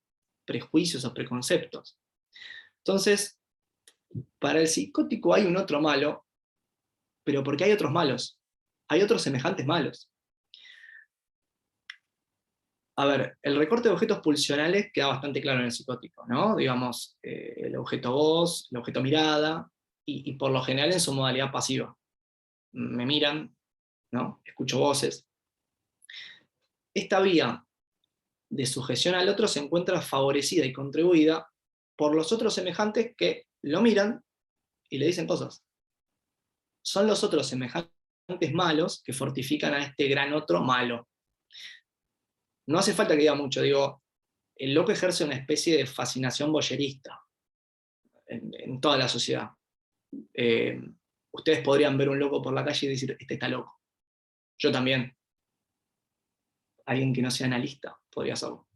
prejuicios o preconceptos. Entonces, para el psicótico hay un otro malo, pero porque hay otros malos, hay otros semejantes malos. A ver, el recorte de objetos pulsionales queda bastante claro en el psicótico, ¿no? Digamos, el objeto voz, el objeto mirada, y por lo general en su modalidad pasiva. Me miran, ¿no? Escucho voces. Esta vía de sujeción al otro se encuentra favorecida y contribuida por los otros semejantes que lo miran y le dicen cosas. Son los otros semejantes malos que fortifican a este gran otro malo. No hace falta que diga mucho, digo, el loco ejerce una especie de fascinación voyerista en toda la sociedad. Ustedes podrían ver un loco por la calle y decir, este está loco. Yo también. Alguien que no sea analista podría hacerlo.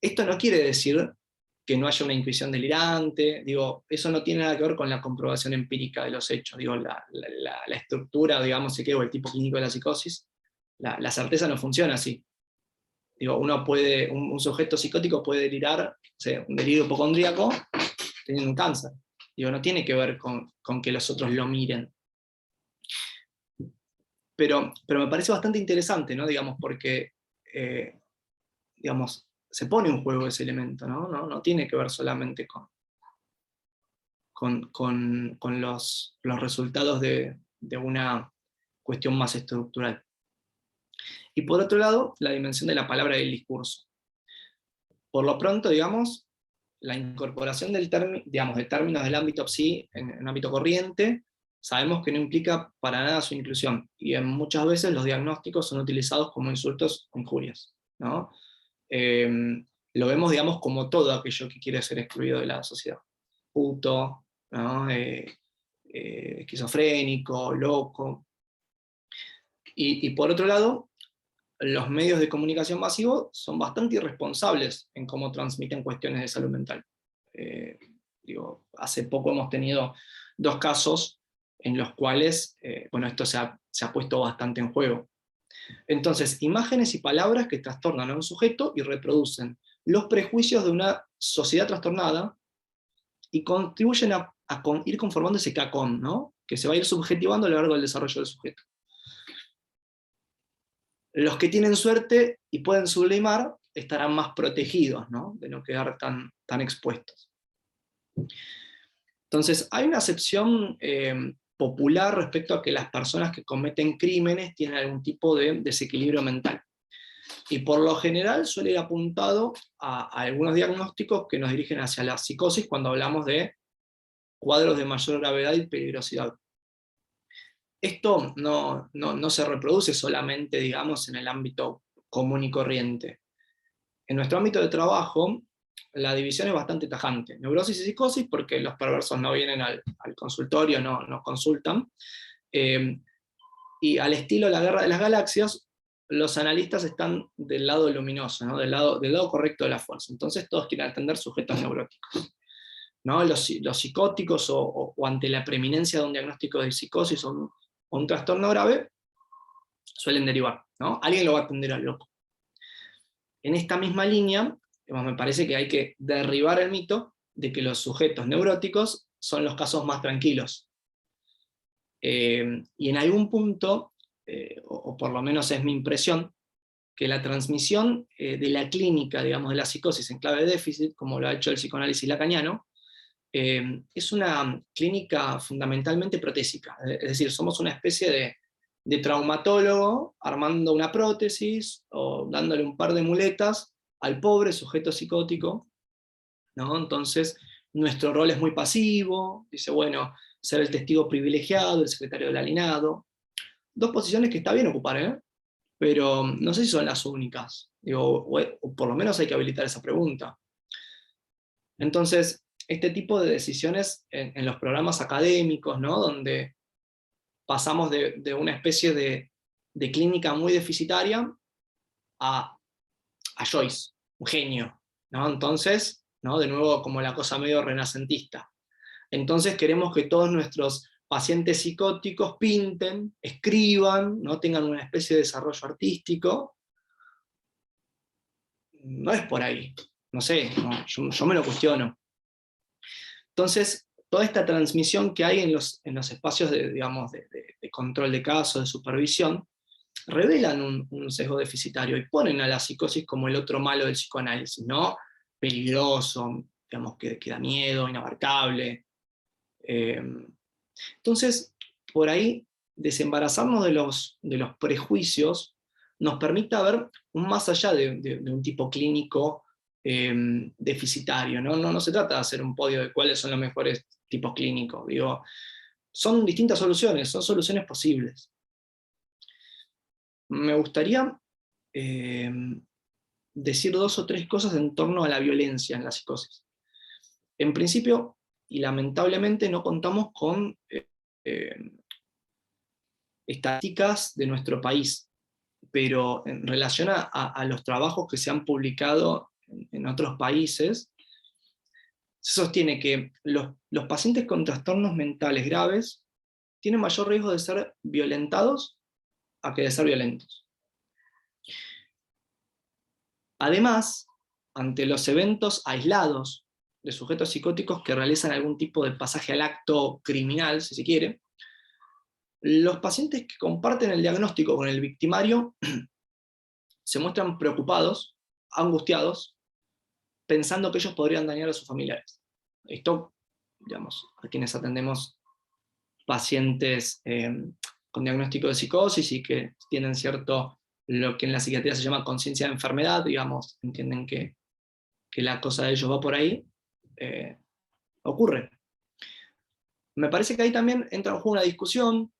Esto no quiere decir que no haya una intuición delirante, digo, eso no tiene nada que ver con la comprobación empírica de los hechos, digo, la estructura, digamos, o el tipo clínico de la psicosis, la certeza no funciona así. Digo, uno puede, un sujeto psicótico puede delirar, o sea, un delirio hipocondríaco teniendo un cáncer. Digo, no tiene que ver con que los otros lo miren. Pero me parece bastante interesante, ¿no? Digamos, porque digamos, se pone en juego ese elemento, ¿no? No tiene que ver solamente con los resultados de una cuestión más estructural. Y por otro lado, la dimensión de la palabra y del discurso. Por lo pronto, digamos, la incorporación de términos del ámbito psi en ámbito corriente, sabemos que no implica para nada su inclusión, y muchas veces los diagnósticos son utilizados como insultos o injurias, ¿no? Lo vemos, digamos, como todo aquello que quiere ser excluido de la sociedad. Puto, ¿no? Esquizofrénico, loco. Y por otro lado, los medios de comunicación masivos son bastante irresponsables en cómo transmiten cuestiones de salud mental. Hace poco hemos tenido 2 casos en los cuales, bueno, esto se ha puesto bastante en juego. Entonces, imágenes y palabras que trastornan a un sujeto y reproducen los prejuicios de una sociedad trastornada y contribuyen a ir conformando ese cacón, ¿no? Que se va a ir subjetivando a lo largo del desarrollo del sujeto. Los que tienen suerte y pueden sublimar estarán más protegidos, ¿no? De no quedar tan expuestos. Entonces, hay una acepción popular respecto a que las personas que cometen crímenes tienen algún tipo de desequilibrio mental. Y por lo general suele ir apuntado a algunos diagnósticos que nos dirigen hacia la psicosis cuando hablamos de cuadros de mayor gravedad y peligrosidad. Esto no se reproduce solamente, digamos, en el ámbito común y corriente. En nuestro ámbito de trabajo, la división es bastante tajante. Neurosis y psicosis, porque los perversos no vienen al consultorio, no consultan. Y al estilo La Guerra de las Galaxias, los analistas están del lado luminoso, ¿no? del lado correcto de la fuerza. Entonces todos quieren atender sujetos neuróticos, ¿no? Los psicóticos o ante la preeminencia de un diagnóstico de psicosis o un trastorno grave, suelen derivar, ¿no? Alguien lo va a atender al loco. En esta misma línea, me parece que hay que derribar el mito de que los sujetos neuróticos son los casos más tranquilos. Y en algún punto, o por lo menos es mi impresión, que la transmisión de la clínica, digamos, de la psicosis en clave de déficit, como lo ha hecho el psicoanálisis lacaniano, es una clínica fundamentalmente protésica, es decir, somos una especie de traumatólogo armando una prótesis o dándole un par de muletas al pobre sujeto psicótico, ¿no? Entonces, nuestro rol es muy pasivo, dice, bueno, ser el testigo privilegiado, el secretario del alienado. Dos posiciones que está bien ocupar, ¿eh? Pero no sé si son las únicas. Digo, o por lo menos hay que habilitar esa pregunta. Entonces, este tipo de decisiones en los programas académicos, ¿no? Donde pasamos de una especie de clínica muy deficitaria a Joyce, un genio, ¿no? Entonces, ¿no? De nuevo como la cosa medio renacentista. Entonces queremos que todos nuestros pacientes psicóticos pinten, escriban, ¿no? Tengan una especie de desarrollo artístico. No es por ahí, no sé, no, yo me lo cuestiono. Entonces, toda esta transmisión que hay en los espacios digamos, de control de casos, de supervisión, revelan un sesgo deficitario y ponen a la psicosis como el otro malo del psicoanálisis, ¿no? Peligroso, digamos, que da miedo, inabarcable. Entonces, por ahí, desembarazarnos de los prejuicios nos permite ver un más allá de un tipo clínico deficitario, ¿no? No se trata de hacer un podio de cuáles son los mejores tipos clínicos, digo, son distintas soluciones, son soluciones posibles. Me gustaría decir 2 o 3 cosas en torno a la violencia en la psicosis. En principio, y lamentablemente no contamos con estadísticas de nuestro país, pero en relación a los trabajos que se han publicado en otros países, se sostiene que los pacientes con trastornos mentales graves tienen mayor riesgo de ser violentados a que de ser violentos. Además, ante los eventos aislados de sujetos psicóticos que realizan algún tipo de pasaje al acto criminal, si se quiere, los pacientes que comparten el diagnóstico con el victimario se muestran preocupados, angustiados, pensando que ellos podrían dañar a sus familiares. Esto, digamos, a quienes atendemos pacientes con diagnóstico de psicosis y que tienen cierto, lo que en la psiquiatría se llama conciencia de enfermedad, digamos, entienden que la cosa de ellos va por ahí, ocurre. Me parece que ahí también entra en juego una discusión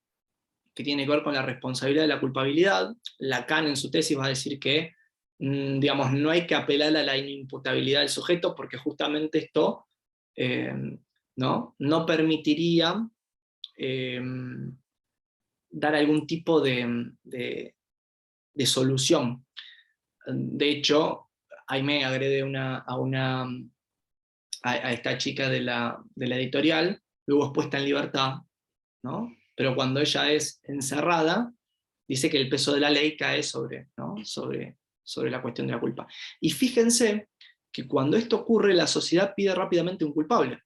que tiene que ver con la responsabilidad de la culpabilidad. Lacan en su tesis va a decir que digamos, no hay que apelar a la inimputabilidad del sujeto porque justamente esto no permitiría dar algún tipo de solución. De hecho, ahí me agrede a esta chica de la editorial, luego es puesta en libertad, ¿no? Pero cuando ella es encerrada, dice que el peso de la ley cae sobre la cuestión de la culpa. Y fíjense que cuando esto ocurre, la sociedad pide rápidamente un culpable.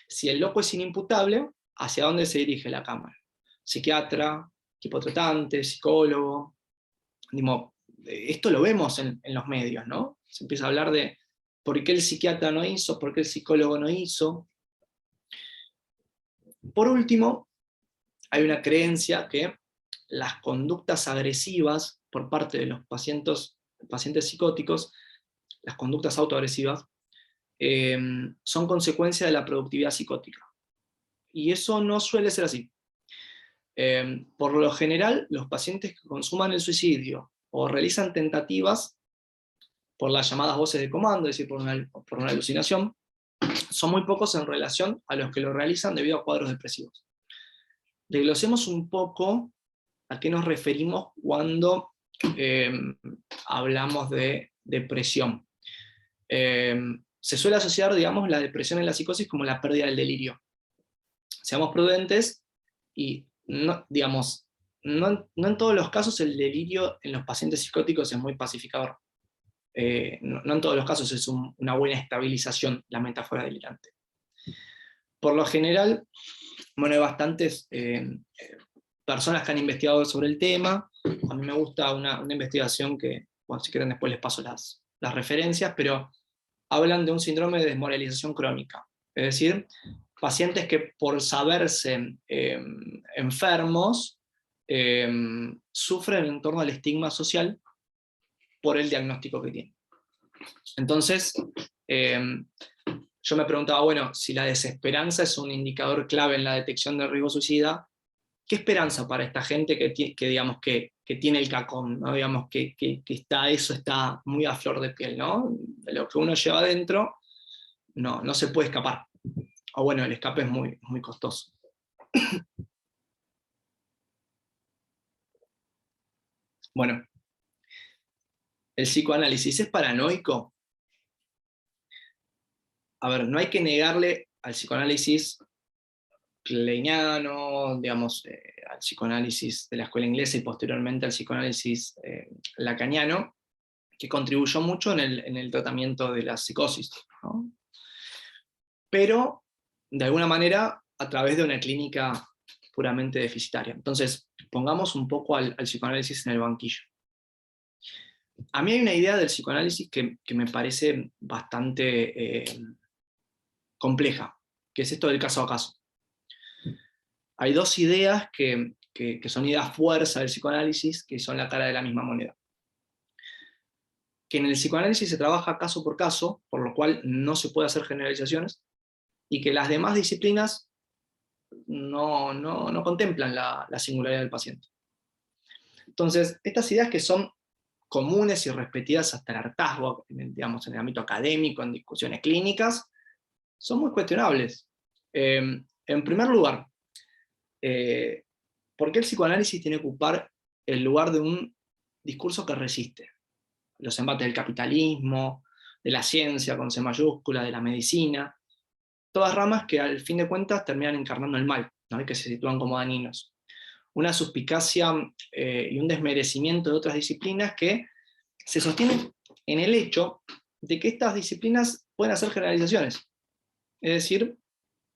Si el loco es inimputable, ¿hacia dónde se dirige la Cámara? Psiquiatra, equipo tratante, psicólogo. Esto lo vemos en los medios, ¿no? Se empieza a hablar de por qué el psiquiatra no hizo, por qué el psicólogo no hizo. Por último, hay una creencia que las conductas agresivas por parte de los pacientes psicóticos, las conductas autoagresivas, son consecuencia de la productividad psicótica. Y eso no suele ser así. Por lo general, los pacientes que consuman el suicidio o realizan tentativas por las llamadas voces de comando, es decir, por una alucinación, son muy pocos en relación a los que lo realizan debido a cuadros depresivos. Desglosemos un poco a qué nos referimos cuando hablamos de depresión. Se suele asociar, digamos, la depresión en la psicosis como la pérdida del delirio. Seamos prudentes y, no en todos los casos el delirio en los pacientes psicóticos es muy pacificador. No en todos los casos es una buena estabilización la metáfora delirante. Por lo general, bueno, hay bastantes personas que han investigado sobre el tema. A mí me gusta una investigación que, bueno, si quieren después les paso las referencias, pero hablan de un síndrome de desmoralización crónica. Es decir, pacientes que por saberse enfermos, sufren en torno al estigma social por el diagnóstico que tienen. Entonces, yo me preguntaba, bueno, si la desesperanza es un indicador clave en la detección del riesgo suicida, ¿qué esperanza para esta gente digamos, que tiene el cacón, ¿no? Digamos, que eso está muy a flor de piel, ¿no? De lo que uno lleva adentro, no se puede escapar. O bueno, el escape es muy, muy costoso. Bueno, ¿el psicoanálisis es paranoico? A ver, no hay que negarle al psicoanálisis kleiniano, digamos, al psicoanálisis de la escuela inglesa y posteriormente al psicoanálisis lacaniano, que contribuyó mucho en el tratamiento de la psicosis, ¿no? Pero, de alguna manera, a través de una clínica puramente deficitaria. Entonces, pongamos un poco al psicoanálisis en el banquillo. A mí hay una idea del psicoanálisis que me parece bastante compleja, que es esto del caso a caso. Hay dos ideas que son ideas fuerza del psicoanálisis, que son la cara de la misma moneda. Que en el psicoanálisis se trabaja caso por caso, por lo cual no se puede hacer generalizaciones, y que las demás disciplinas no contemplan la singularidad del paciente. Entonces, estas ideas que son comunes y repetidas hasta el hartazgo, digamos, en el ámbito académico, en discusiones clínicas, son muy cuestionables. En primer lugar, ¿por qué el psicoanálisis tiene que ocupar el lugar de un discurso que resiste? Los embates del capitalismo, de la ciencia con C mayúscula, de la medicina, todas ramas que al fin de cuentas terminan encarnando el mal, ¿no? Y que se sitúan como dañinos. Una suspicacia y un desmerecimiento de otras disciplinas que se sostienen en el hecho de que estas disciplinas pueden hacer generalizaciones. Es decir,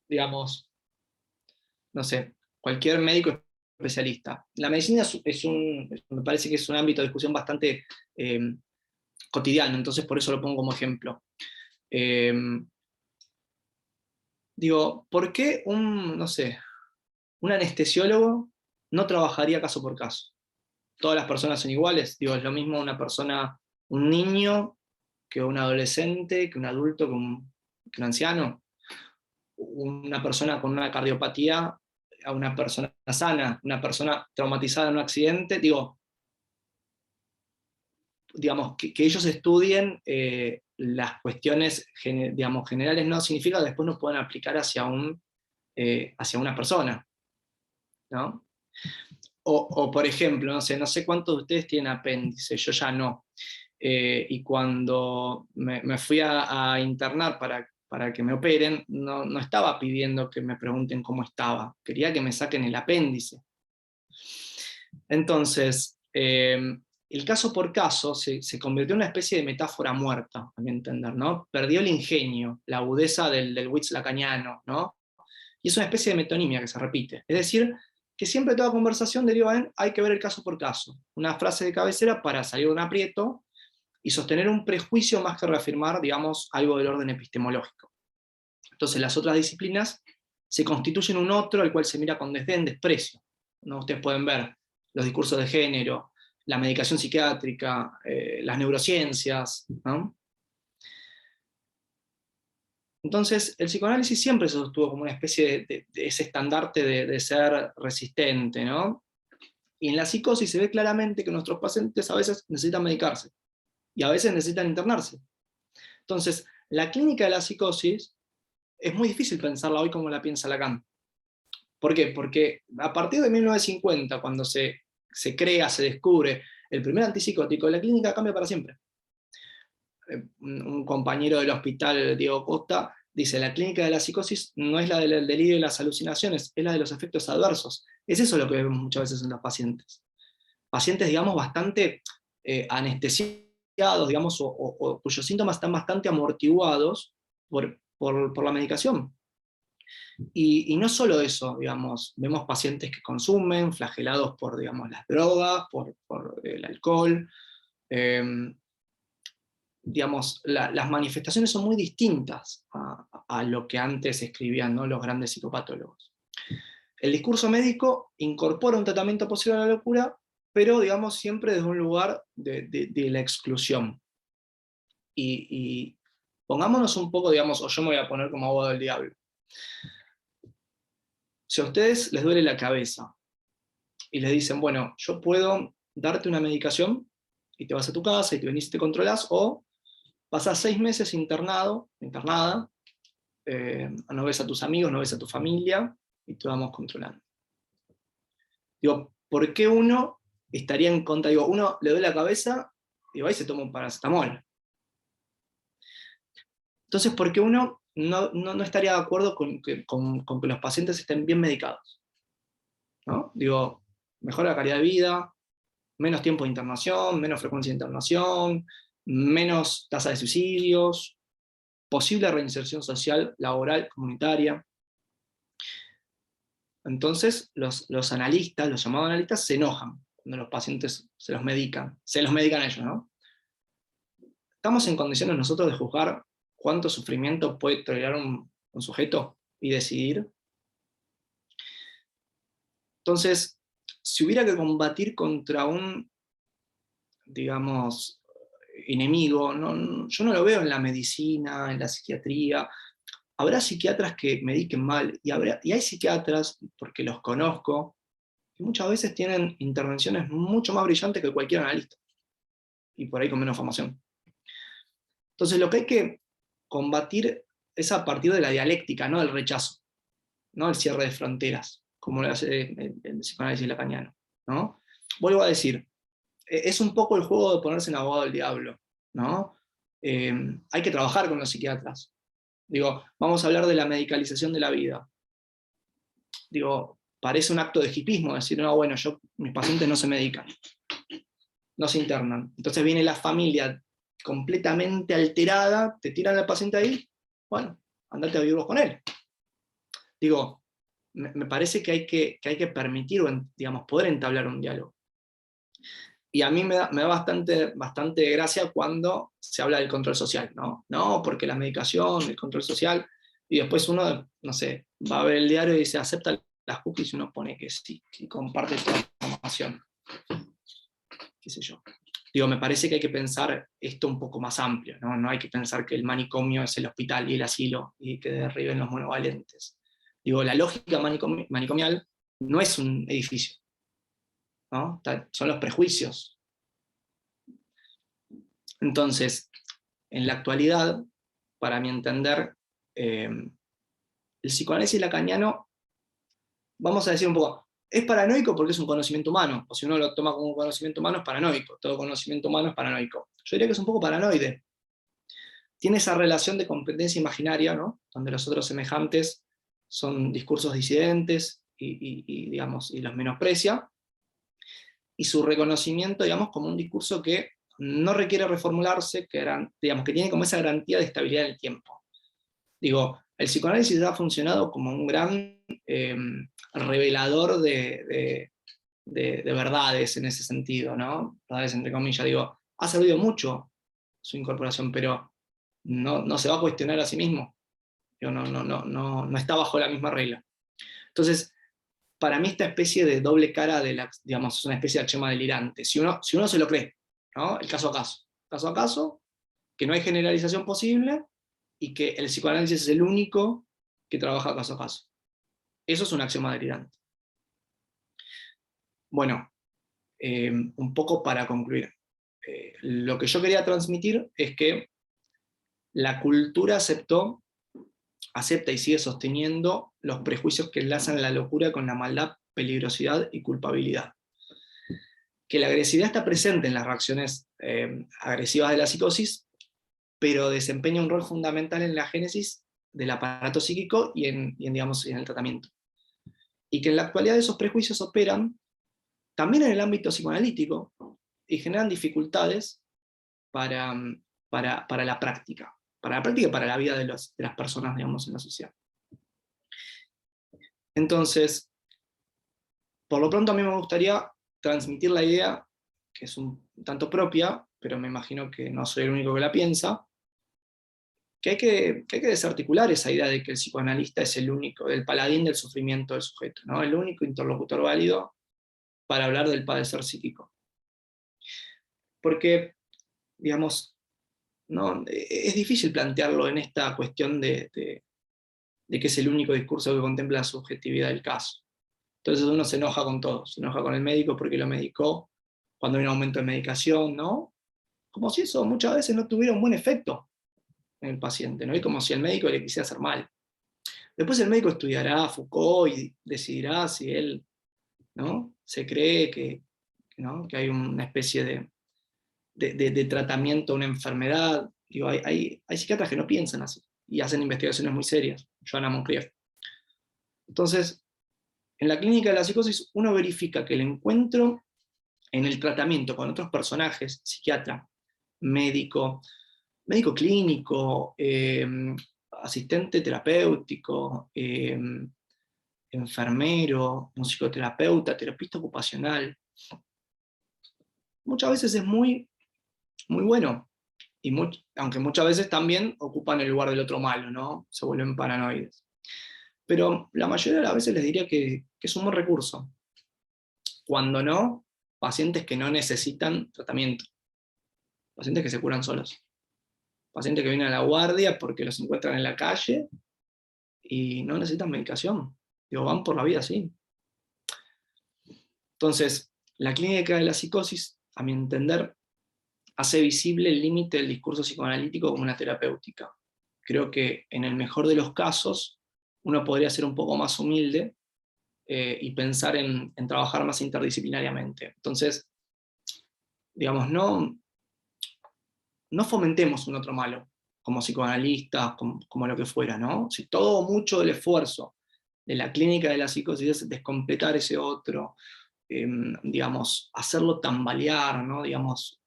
digamos, no sé, cualquier médico especialista. La medicina me parece que es un ámbito de discusión bastante cotidiano, entonces por eso lo pongo como ejemplo. Digo, ¿por qué no sé, un anestesiólogo no trabajaría caso por caso? Todas las personas son iguales, digo, es lo mismo una persona, un niño, que un adolescente, que un adulto, que un anciano, una persona con una cardiopatía a una persona sana, una persona traumatizada en un accidente, digamos, que ellos estudien las cuestiones digamos, generales no significa que después no puedan aplicar hacia una persona, ¿no? O por ejemplo, no sé cuántos de ustedes tienen apéndice, yo ya no. Y cuando me fui a internar para que me operen, no estaba pidiendo que me pregunten cómo estaba, quería que me saquen el apéndice. Entonces, el caso por caso se convirtió en una especie de metáfora muerta, a mi entender, ¿no? Perdió el ingenio, la agudeza del witz lacaniano, ¿no? Y es una especie de metonimia que se repite. Es decir, que siempre toda conversación deriva en hay que ver el caso por caso. Una frase de cabecera para salir de un aprieto y sostener un prejuicio más que reafirmar, digamos, algo del orden epistemológico. Entonces las otras disciplinas se constituyen un otro al cual se mira con desdén, desprecio, ¿no? Ustedes pueden ver los discursos de género, la medicación psiquiátrica, las neurociencias, ¿no? Entonces, el psicoanálisis siempre se sostuvo como una especie de ese estandarte de ser resistente, ¿no? Y en la psicosis se ve claramente que nuestros pacientes a veces necesitan medicarse, y a veces necesitan internarse. Entonces, la clínica de la psicosis es muy difícil pensarla hoy como la piensa Lacan. ¿Por qué? Porque a partir de 1950, cuando se crea, se descubre el primer antipsicótico, la clínica cambia para siempre. Un compañero del hospital, Diego Costa, dice, la clínica de la psicosis no es la del delirio y las alucinaciones, es la de los efectos adversos. Es eso lo que vemos muchas veces en los pacientes. Pacientes, digamos, bastante anestesiados, digamos, o cuyos síntomas están bastante amortiguados por la medicación. Y no solo eso, digamos, vemos pacientes que consumen, flagelados por, digamos, las drogas, por el alcohol. Digamos, las manifestaciones son muy distintas a lo que antes escribían, ¿no?, los grandes psicopatólogos. el discurso médico incorpora un tratamiento posible a la locura, pero digamos siempre desde un lugar de la exclusión. Y pongámonos un poco, digamos, o yo me voy a poner como abogado del diablo. Si a ustedes les duele la cabeza y les dicen, bueno, yo puedo darte una medicación y te vas a tu casa y te venís y te controlás, o pasás 6 meses internada, no ves a tus amigos, no ves a tu familia y te vamos controlando. Digo, ¿por qué uno estaría en contra? Digo, uno le duele la cabeza y va y se toma un paracetamol. Entonces, ¿por qué uno no estaría de acuerdo con que los pacientes estén bien medicados? ¿No? Digo, mejora la calidad de vida, menos tiempo de internación, menos frecuencia de internación, menos tasa de suicidios, posible reinserción social, laboral, comunitaria. Entonces, los analistas, los llamados analistas, se enojan cuando los pacientes se los medican ellos, ¿no? ¿Estamos en condiciones nosotros de juzgar cuánto sufrimiento puede tolerar un sujeto y decidir? Entonces, si hubiera que combatir contra un, digamos, enemigo, yo no lo veo en la medicina, en la psiquiatría. Habrá psiquiatras que mediquen mal, y hay psiquiatras, porque los conozco, que muchas veces tienen intervenciones mucho más brillantes que cualquier analista, y por ahí con menos formación. Entonces lo que hay que combatir es a partir de la dialéctica, no del rechazo, no del cierre de fronteras, como lo hace el psicoanálisis lacaniano, ¿no? Vuelvo a decir, es un poco el juego de ponerse en abogado del diablo, ¿no? Hay que trabajar con los psiquiatras. Digo, vamos a hablar de la medicalización de la vida. Digo, parece un acto de hipismo decir, no, bueno, mis pacientes no se medican, no se internan. Entonces viene la familia completamente alterada, te tiran al paciente ahí, bueno, andate a vivir con él. Digo, me parece que hay que permitir, digamos, poder entablar un diálogo. Y a mí me da bastante gracia cuando se habla del control social, ¿no? No, porque la medicación, el control social, y después uno, no sé, va a ver el diario y dice, acepta las cookies, y uno pone que sí, que comparte toda la información. Qué sé yo. Digo, me parece que hay que pensar esto un poco más amplio, ¿no? No hay que pensar que el manicomio es el hospital y el asilo, y que derriben los monovalentes. Digo, la lógica manicomial no es un edificio, ¿no? Son los prejuicios. Entonces, en la actualidad, para mi entender, el psicoanálisis lacaniano, vamos a decir un poco, es paranoico porque es un conocimiento humano, o si uno lo toma como un conocimiento humano es paranoico, todo conocimiento humano es paranoico. Yo diría que es un poco paranoide. Tiene esa relación de competencia imaginaria, ¿no? Donde los otros semejantes son discursos disidentes digamos, y los menosprecia, y su reconocimiento, digamos, como un discurso que no requiere reformularse, digamos, que tiene como esa garantía de estabilidad en el tiempo. Digo, el psicoanálisis ha funcionado como un gran revelador de verdades en ese sentido, ¿no? Verdades entre comillas, digo, ha servido mucho su incorporación, pero no se va a cuestionar a sí mismo. Digo, no está bajo la misma regla. Entonces, para mí esta especie de doble cara digamos, es una especie de axioma delirante. Si uno se lo cree, ¿no? El caso a caso. Caso a caso, que no hay generalización posible, y que el psicoanálisis es el único que trabaja caso a caso. Eso es un axioma delirante. Bueno, un poco para concluir. Lo que yo quería transmitir es que la cultura acepta y sigue sosteniendo los prejuicios que enlazan la locura con la maldad, peligrosidad y culpabilidad. Que la agresividad está presente en las reacciones agresivas de la psicosis, pero desempeña un rol fundamental en la génesis del aparato psíquico digamos, en el tratamiento. Y que en la actualidad esos prejuicios operan también en el ámbito psicoanalítico y generan dificultades para la práctica. Para la práctica y para la vida de las personas, digamos, en la sociedad. Entonces, por lo pronto a mí me gustaría transmitir la idea, que es un tanto propia, pero me imagino que no soy el único que la piensa, que hay que desarticular esa idea de que el psicoanalista es el único, el paladín del sufrimiento del sujeto, ¿no? El único interlocutor válido para hablar del padecer psíquico. Porque, digamos, ¿no? Es difícil plantearlo en esta cuestión de que es el único discurso que contempla la subjetividad del caso. Entonces uno se enoja con todo, se enoja con el médico porque lo medicó, cuando hay un aumento de medicación, ¿no? Como si eso muchas veces no tuviera un buen efecto en el paciente, ¿no? Y como si el médico le quisiera hacer mal. Después el médico estudiará Foucault y decidirá si él, ¿no? Se cree que, ¿no? Que hay una especie de tratamiento a una enfermedad. Digo, hay psiquiatras que no piensan así y hacen investigaciones muy serias. Joanna Moncrief. Entonces, en la clínica de la psicosis uno verifica que el encuentro en el tratamiento con otros personajes, psiquiatra, médico, médico clínico, asistente terapéutico, enfermero, un psicoterapeuta, terapista ocupacional, muchas veces es muy, muy bueno. Y aunque muchas veces también ocupan el lugar del otro malo, ¿no? Se vuelven paranoides. Pero la mayoría de las veces les diría que es un buen recurso. Cuando no, pacientes que no necesitan tratamiento, pacientes que se curan solos, pacientes que vienen a la guardia porque los encuentran en la calle y no necesitan medicación. Digo, van por la vida así. Entonces, la clínica de la psicosis, a mi entender, hace visible el límite del discurso psicoanalítico como una terapéutica. Creo que en el mejor de los casos, uno podría ser un poco más humilde y pensar en trabajar más interdisciplinariamente. Entonces, digamos, no fomentemos un otro malo, como psicoanalistas, como lo que fuera, ¿no? Si todo mucho del esfuerzo de la clínica de la psicosis es descompletar ese otro, digamos, hacerlo tambalear, ¿no? Digamos,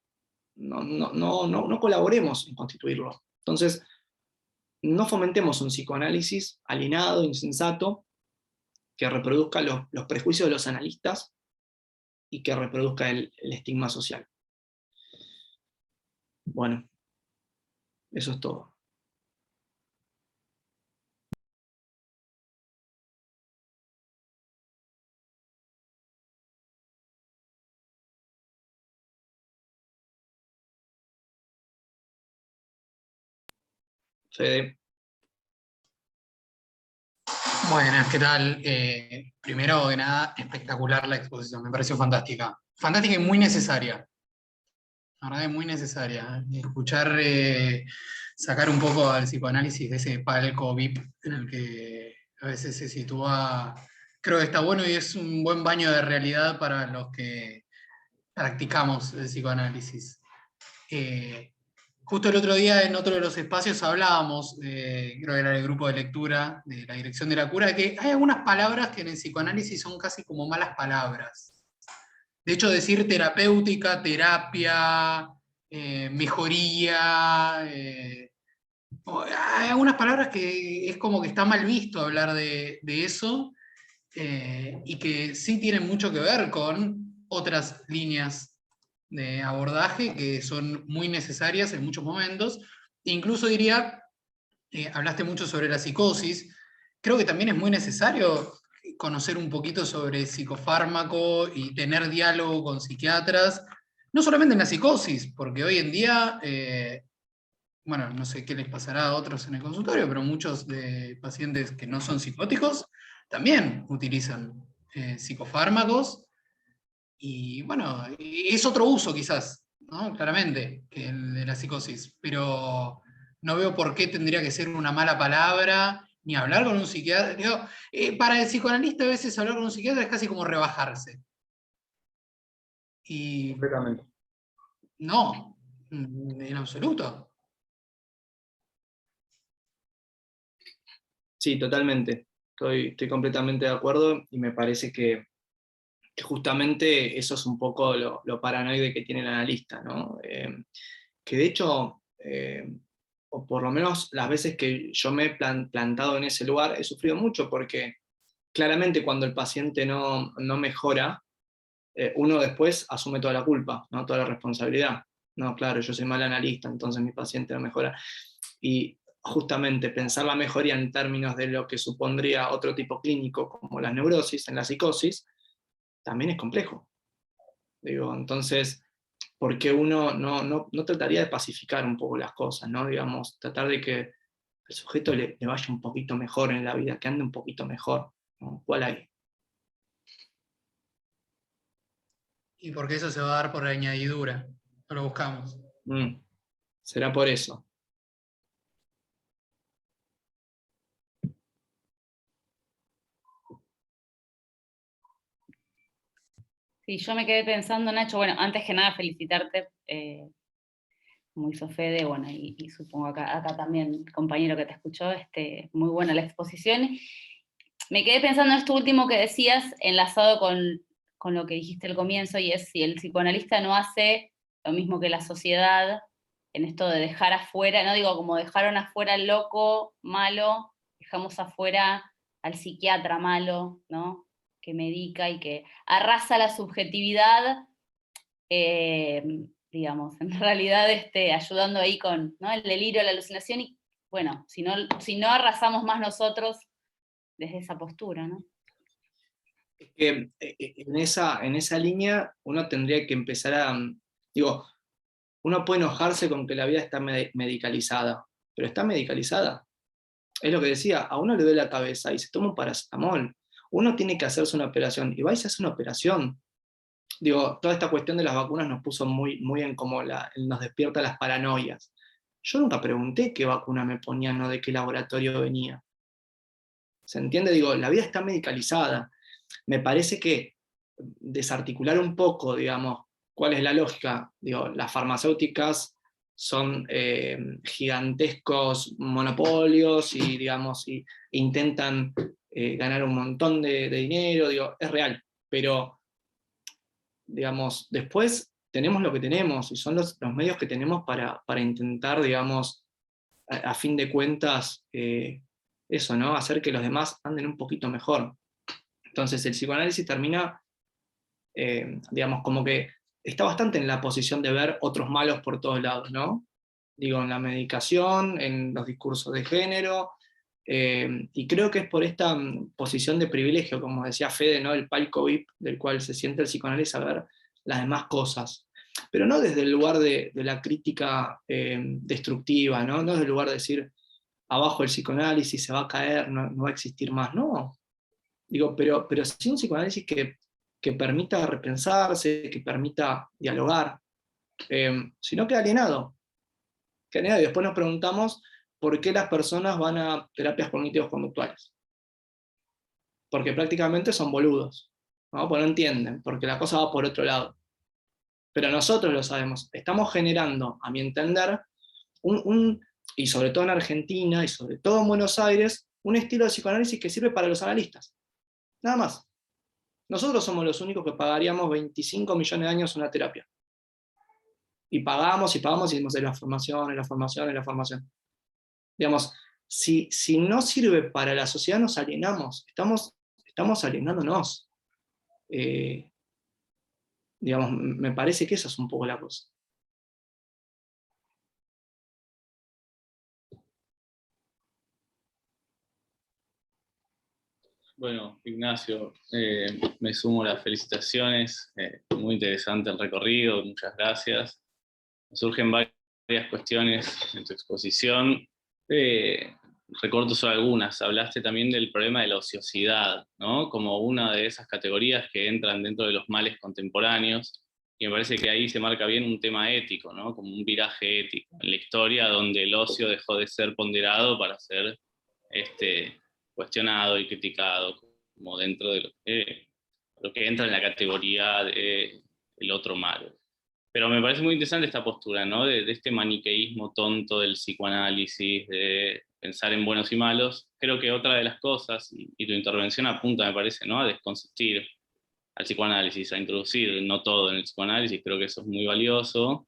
no colaboremos en constituirlo. Entonces, no fomentemos un psicoanálisis alienado, insensato, que reproduzca los prejuicios de los analistas y que reproduzca el estigma social. Bueno, eso es todo. Fede. Buenas, ¿qué tal? Primero que nada, espectacular la exposición, me pareció fantástica. Fantástica y muy necesaria. La verdad es muy necesaria. Escuchar, sacar un poco al psicoanálisis de ese palco VIP en el que a veces se sitúa, creo que está bueno y es un buen baño de realidad para los que practicamos el psicoanálisis. Justo el otro día en otro de los espacios hablábamos, creo que era el grupo de lectura de la Dirección de la Cura, que hay algunas palabras que en el psicoanálisis son casi como malas palabras. De hecho, decir terapéutica, terapia, mejoría, hay algunas palabras que es como que está mal visto hablar de eso, y que sí tienen mucho que ver con otras líneas de abordaje que son muy necesarias en muchos momentos. Incluso diría, hablaste mucho sobre la psicosis, creo que también es muy necesario conocer un poquito sobre psicofármaco y tener diálogo con psiquiatras, no solamente en la psicosis, porque hoy en día, bueno, no sé qué les pasará a otros en el consultorio, pero muchos de pacientes que no son psicóticos también utilizan psicofármacos. Y bueno, es otro uso quizás, ¿no? Claramente, que el de la psicosis, pero no veo por qué tendría que ser una mala palabra, ni hablar con un psiquiatra. Digo, para el psicoanalista a veces hablar con un psiquiatra es casi como rebajarse. Y Completamente. no, en absoluto. Sí, totalmente. Estoy completamente de acuerdo y me parece que justamente eso es un poco lo paranoide que tiene el analista, ¿no? Que de hecho, o por lo menos las veces que yo me he plantado en ese lugar, he sufrido mucho porque claramente cuando el paciente no mejora, uno después asume toda la culpa, ¿no? Toda la responsabilidad. No, claro, yo soy mal analista, entonces mi paciente no mejora. Y justamente pensar la mejoría en términos de lo que supondría otro tipo clínico, como la neurosis, en la psicosis, también es complejo. Digo, entonces, ¿por qué uno no trataría de pacificar un poco las cosas, ¿no? Digamos, tratar de que el sujeto le vaya un poquito mejor en la vida, que ande un poquito mejor, ¿no? ¿Cuál hay? Y porque eso se va a dar por añadidura, no lo buscamos. Será por eso. Sí, yo me quedé pensando, Nacho, bueno, antes que nada felicitarte, como hizo Fede, bueno, y supongo acá también el compañero que te escuchó, muy buena la exposición. Me quedé pensando en esto último que decías, enlazado con lo que dijiste al comienzo, y es si el psicoanalista no hace lo mismo que la sociedad, en esto de dejar afuera, no digo como dejaron afuera al loco malo, dejamos afuera al psiquiatra malo, ¿no? Que medica y que arrasa la subjetividad, digamos, en realidad ayudando ahí con, ¿no?, el delirio, la alucinación, y bueno, si no arrasamos más nosotros desde esa postura, ¿no? Es que en esa línea uno tendría que empezar digo, uno puede enojarse con que la vida está medicalizada, pero está medicalizada. Es lo que decía, a uno le duele la cabeza y se toma un paracetamol. Uno tiene que hacerse una operación y va y se hace una operación. Digo, toda esta cuestión de las vacunas nos puso muy, muy en como nos despierta las paranoias. Yo nunca pregunté qué vacuna me ponían o de qué laboratorio venía. ¿Se entiende? Digo, la vida está medicalizada. Me parece que desarticular un poco, digamos, cuál es la lógica. Digo, las farmacéuticas son gigantescos monopolios y, digamos, intentan ganar un montón de dinero, digo, es real, pero, digamos, después tenemos lo que tenemos y son los medios que tenemos para intentar, digamos, a fin de cuentas, eso, ¿no? Hacer que los demás anden un poquito mejor. Entonces el psicoanálisis termina, digamos, como que está bastante en la posición de ver otros malos por todos lados, ¿no? Digo, en la medicación, en los discursos de género, y creo que es por esta posición de privilegio, como decía Fede, ¿no? El palco VIP del cual se siente el psicoanálisis a ver las demás cosas. Pero no desde el lugar de la crítica destructiva, ¿no? No desde el lugar de decir, abajo el psicoanálisis se va a caer, no va a existir más, no. Digo, pero sí un psicoanálisis que permita repensarse, que permita dialogar, si no queda alienado. Queda alienado. Y después nos preguntamos por qué las personas van a terapias cognitivos conductuales. Porque prácticamente son boludos, ¿no? Porque no entienden, porque la cosa va por otro lado. Pero nosotros lo sabemos. Estamos generando, a mi entender, y sobre todo en Argentina, y sobre todo en Buenos Aires, un estilo de psicoanálisis que sirve para los analistas. Nada más. Nosotros somos los únicos que pagaríamos 25 millones de años una terapia. Y pagamos y pagamos y decimos, es la formación, es la formación, es la formación. Digamos, si no sirve para la sociedad, nos alienamos. Estamos alienándonos. Digamos, me parece que esa es un poco la cosa. Bueno, Ignacio, me sumo a las felicitaciones, muy interesante el recorrido, muchas gracias. Me surgen varias cuestiones en tu exposición, recorto solo algunas. Hablaste también del problema de la ociosidad, ¿no? Como una de esas categorías que entran dentro de los males contemporáneos, y me parece que ahí se marca bien un tema ético, ¿no? Como un viraje ético en la historia donde el ocio dejó de ser ponderado para ser cuestionado y criticado, como dentro de lo que entra en la categoría de el otro malo. Pero me parece muy interesante esta postura, ¿no? De este maniqueísmo tonto del psicoanálisis, de pensar en buenos y malos. Creo que otra de las cosas, y tu intervención apunta, me parece, ¿no? A desconstruir al psicoanálisis, a introducir no todo en el psicoanálisis, creo que eso es muy valioso,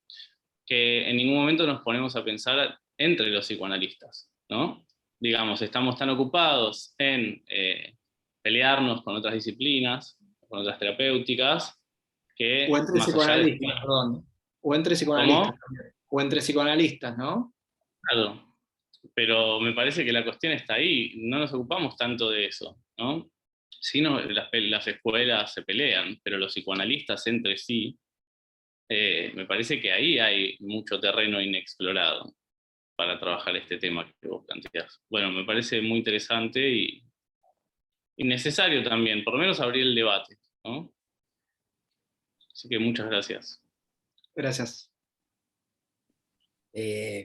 que en ningún momento nos ponemos a pensar entre los psicoanalistas, ¿no? Digamos, estamos tan ocupados en pelearnos con otras disciplinas, con otras terapéuticas, que O entre más allá de... psicoanalistas, perdón. O entre psicoanalistas ¿Cómo? también. O entre psicoanalistas, ¿no? Claro. pero me parece que la cuestión está ahí, no nos ocupamos tanto de eso, ¿no? Sí, no, las escuelas se pelean, pero los psicoanalistas entre sí, me parece que ahí hay mucho terreno inexplorado para trabajar este tema que vos planteás. Bueno, me parece muy interesante y necesario también, por lo menos abrir el debate, ¿no? Así que muchas gracias. Gracias.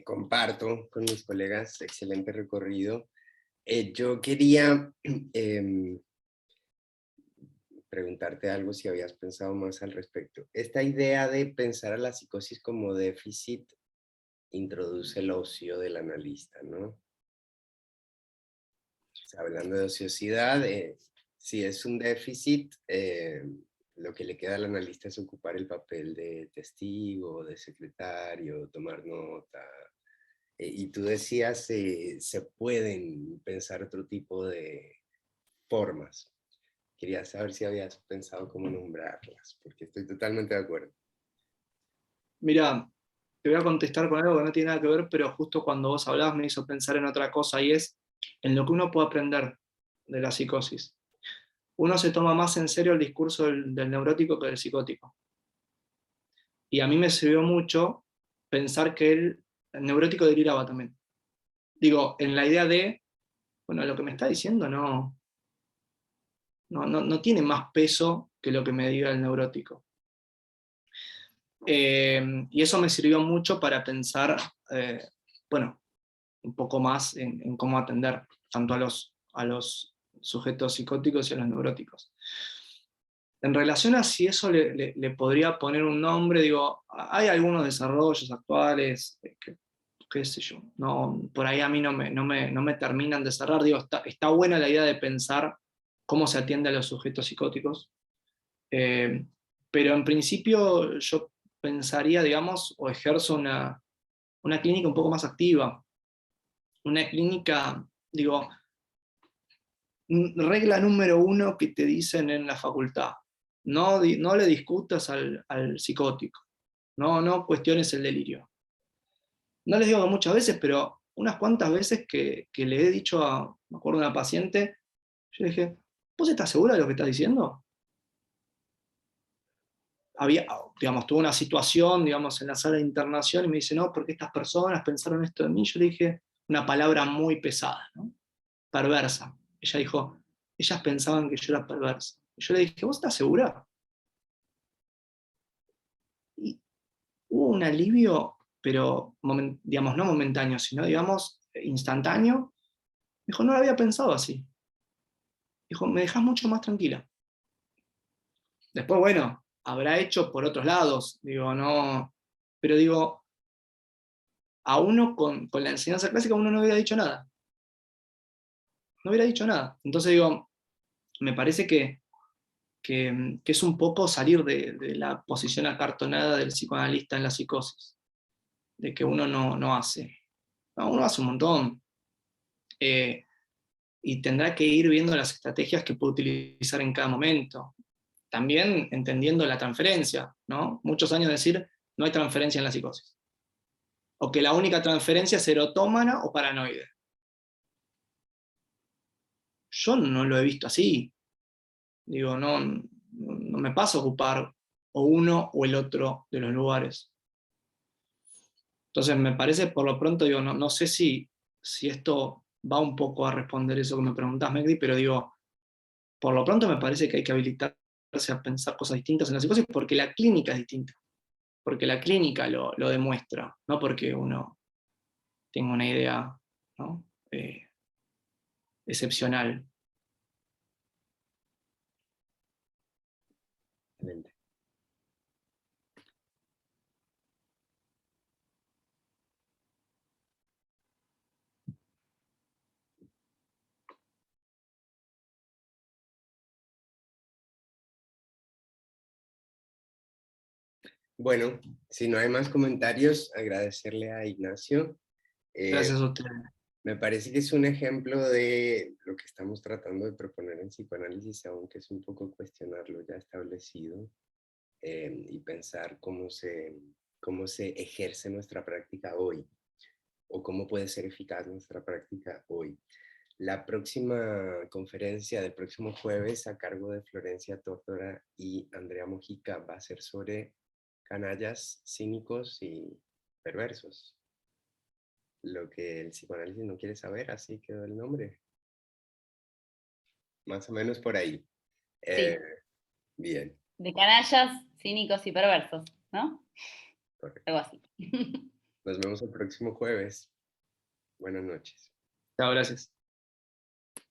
Comparto con mis colegas, excelente recorrido. Yo quería preguntarte algo si habías pensado más al respecto. Esta idea de pensar a la psicosis como déficit introduce el ocio del analista, ¿no? O sea, hablando de ociosidad, si es un déficit, lo que le queda al analista es ocupar el papel de testigo, de secretario, tomar nota. Y tú decías, se pueden pensar otro tipo de formas. Quería saber si habías pensado cómo nombrarlas, porque estoy totalmente de acuerdo. Mira, te voy a contestar con algo que no tiene nada que ver, pero justo cuando vos hablabas me hizo pensar en otra cosa, y es en lo que uno puede aprender de la psicosis. Uno se toma más en serio el discurso del neurótico que del psicótico. Y a mí me sirvió mucho pensar que el neurótico deliraba también. Digo, en la idea de, bueno, lo que me está diciendo no tiene más peso que lo que me diga el neurótico. Y eso me sirvió mucho para pensar, bueno, un poco más en cómo atender tanto a los sujetos psicóticos y a los neuróticos. En relación a si eso le podría poner un nombre, digo, hay algunos desarrollos actuales, qué sé yo, no, por ahí a mí no me terminan de cerrar, digo, está buena la idea de pensar cómo se atiende a los sujetos psicóticos, pero en principio yo pensaría, digamos, o ejerzo una clínica un poco más activa, una clínica, digo, regla número 1 que te dicen en la facultad, no le discutas al psicótico, no cuestiones el delirio. No les digo muchas veces, pero unas cuantas veces que le he dicho me acuerdo a una paciente, yo le dije, ¿vos estás segura de lo que estás diciendo? Digamos, tuve una situación, digamos, en la sala de internación y me dice, no, porque estas personas pensaron esto de mí. Yo le dije una palabra muy pesada, ¿no? Perversa. Ella dijo, ellas pensaban que yo era perversa. Y yo le dije, ¿vos estás segura? Y hubo un alivio, pero, digamos, no momentáneo, sino, digamos, instantáneo. Dijo, no lo había pensado así. Dijo, me dejas mucho más tranquila. Después, bueno, habrá hecho por otros lados, digo, no, pero digo, a uno con la enseñanza clásica uno no hubiera dicho nada. No hubiera dicho nada. Entonces digo, me parece que es un poco salir de la posición acartonada del psicoanalista en la psicosis, de que uno no hace. No, uno hace un montón. Y tendrá que ir viendo las estrategias que puede utilizar en cada momento. También entendiendo la transferencia, ¿no? Muchos años decir, no hay transferencia en la psicosis. O que la única transferencia es erotómana o paranoide. Yo no lo he visto así. Digo, no me pasa a ocupar o uno o el otro de los lugares. Entonces me parece, por lo pronto, digo, no sé si esto va un poco a responder eso que me preguntás, Megdi, pero digo, por lo pronto me parece que hay que habilitarse a pensar cosas distintas en la psicosis porque la clínica es distinta. Porque la clínica lo demuestra, no porque uno tenga una idea, ¿no? Excepcional. Excelente. Bueno, si no hay más comentarios, agradecerle a Ignacio. Gracias a ustedes. Me parece que es un ejemplo de lo que estamos tratando de proponer en psicoanálisis, aunque es un poco cuestionar lo ya establecido y pensar cómo se ejerce nuestra práctica hoy. o cómo puede ser eficaz nuestra práctica hoy. La próxima conferencia del próximo jueves a cargo de Florencia Tórtora y Andrea Mojica va a ser sobre canallas, cínicos y perversos. Lo que el psicoanálisis no quiere saber, así quedó el nombre. Más o menos por ahí. Sí. Bien. De canallas, cínicos y perversos, ¿no? Correcto. Algo así. Nos vemos el próximo jueves. Buenas noches. Chao, gracias.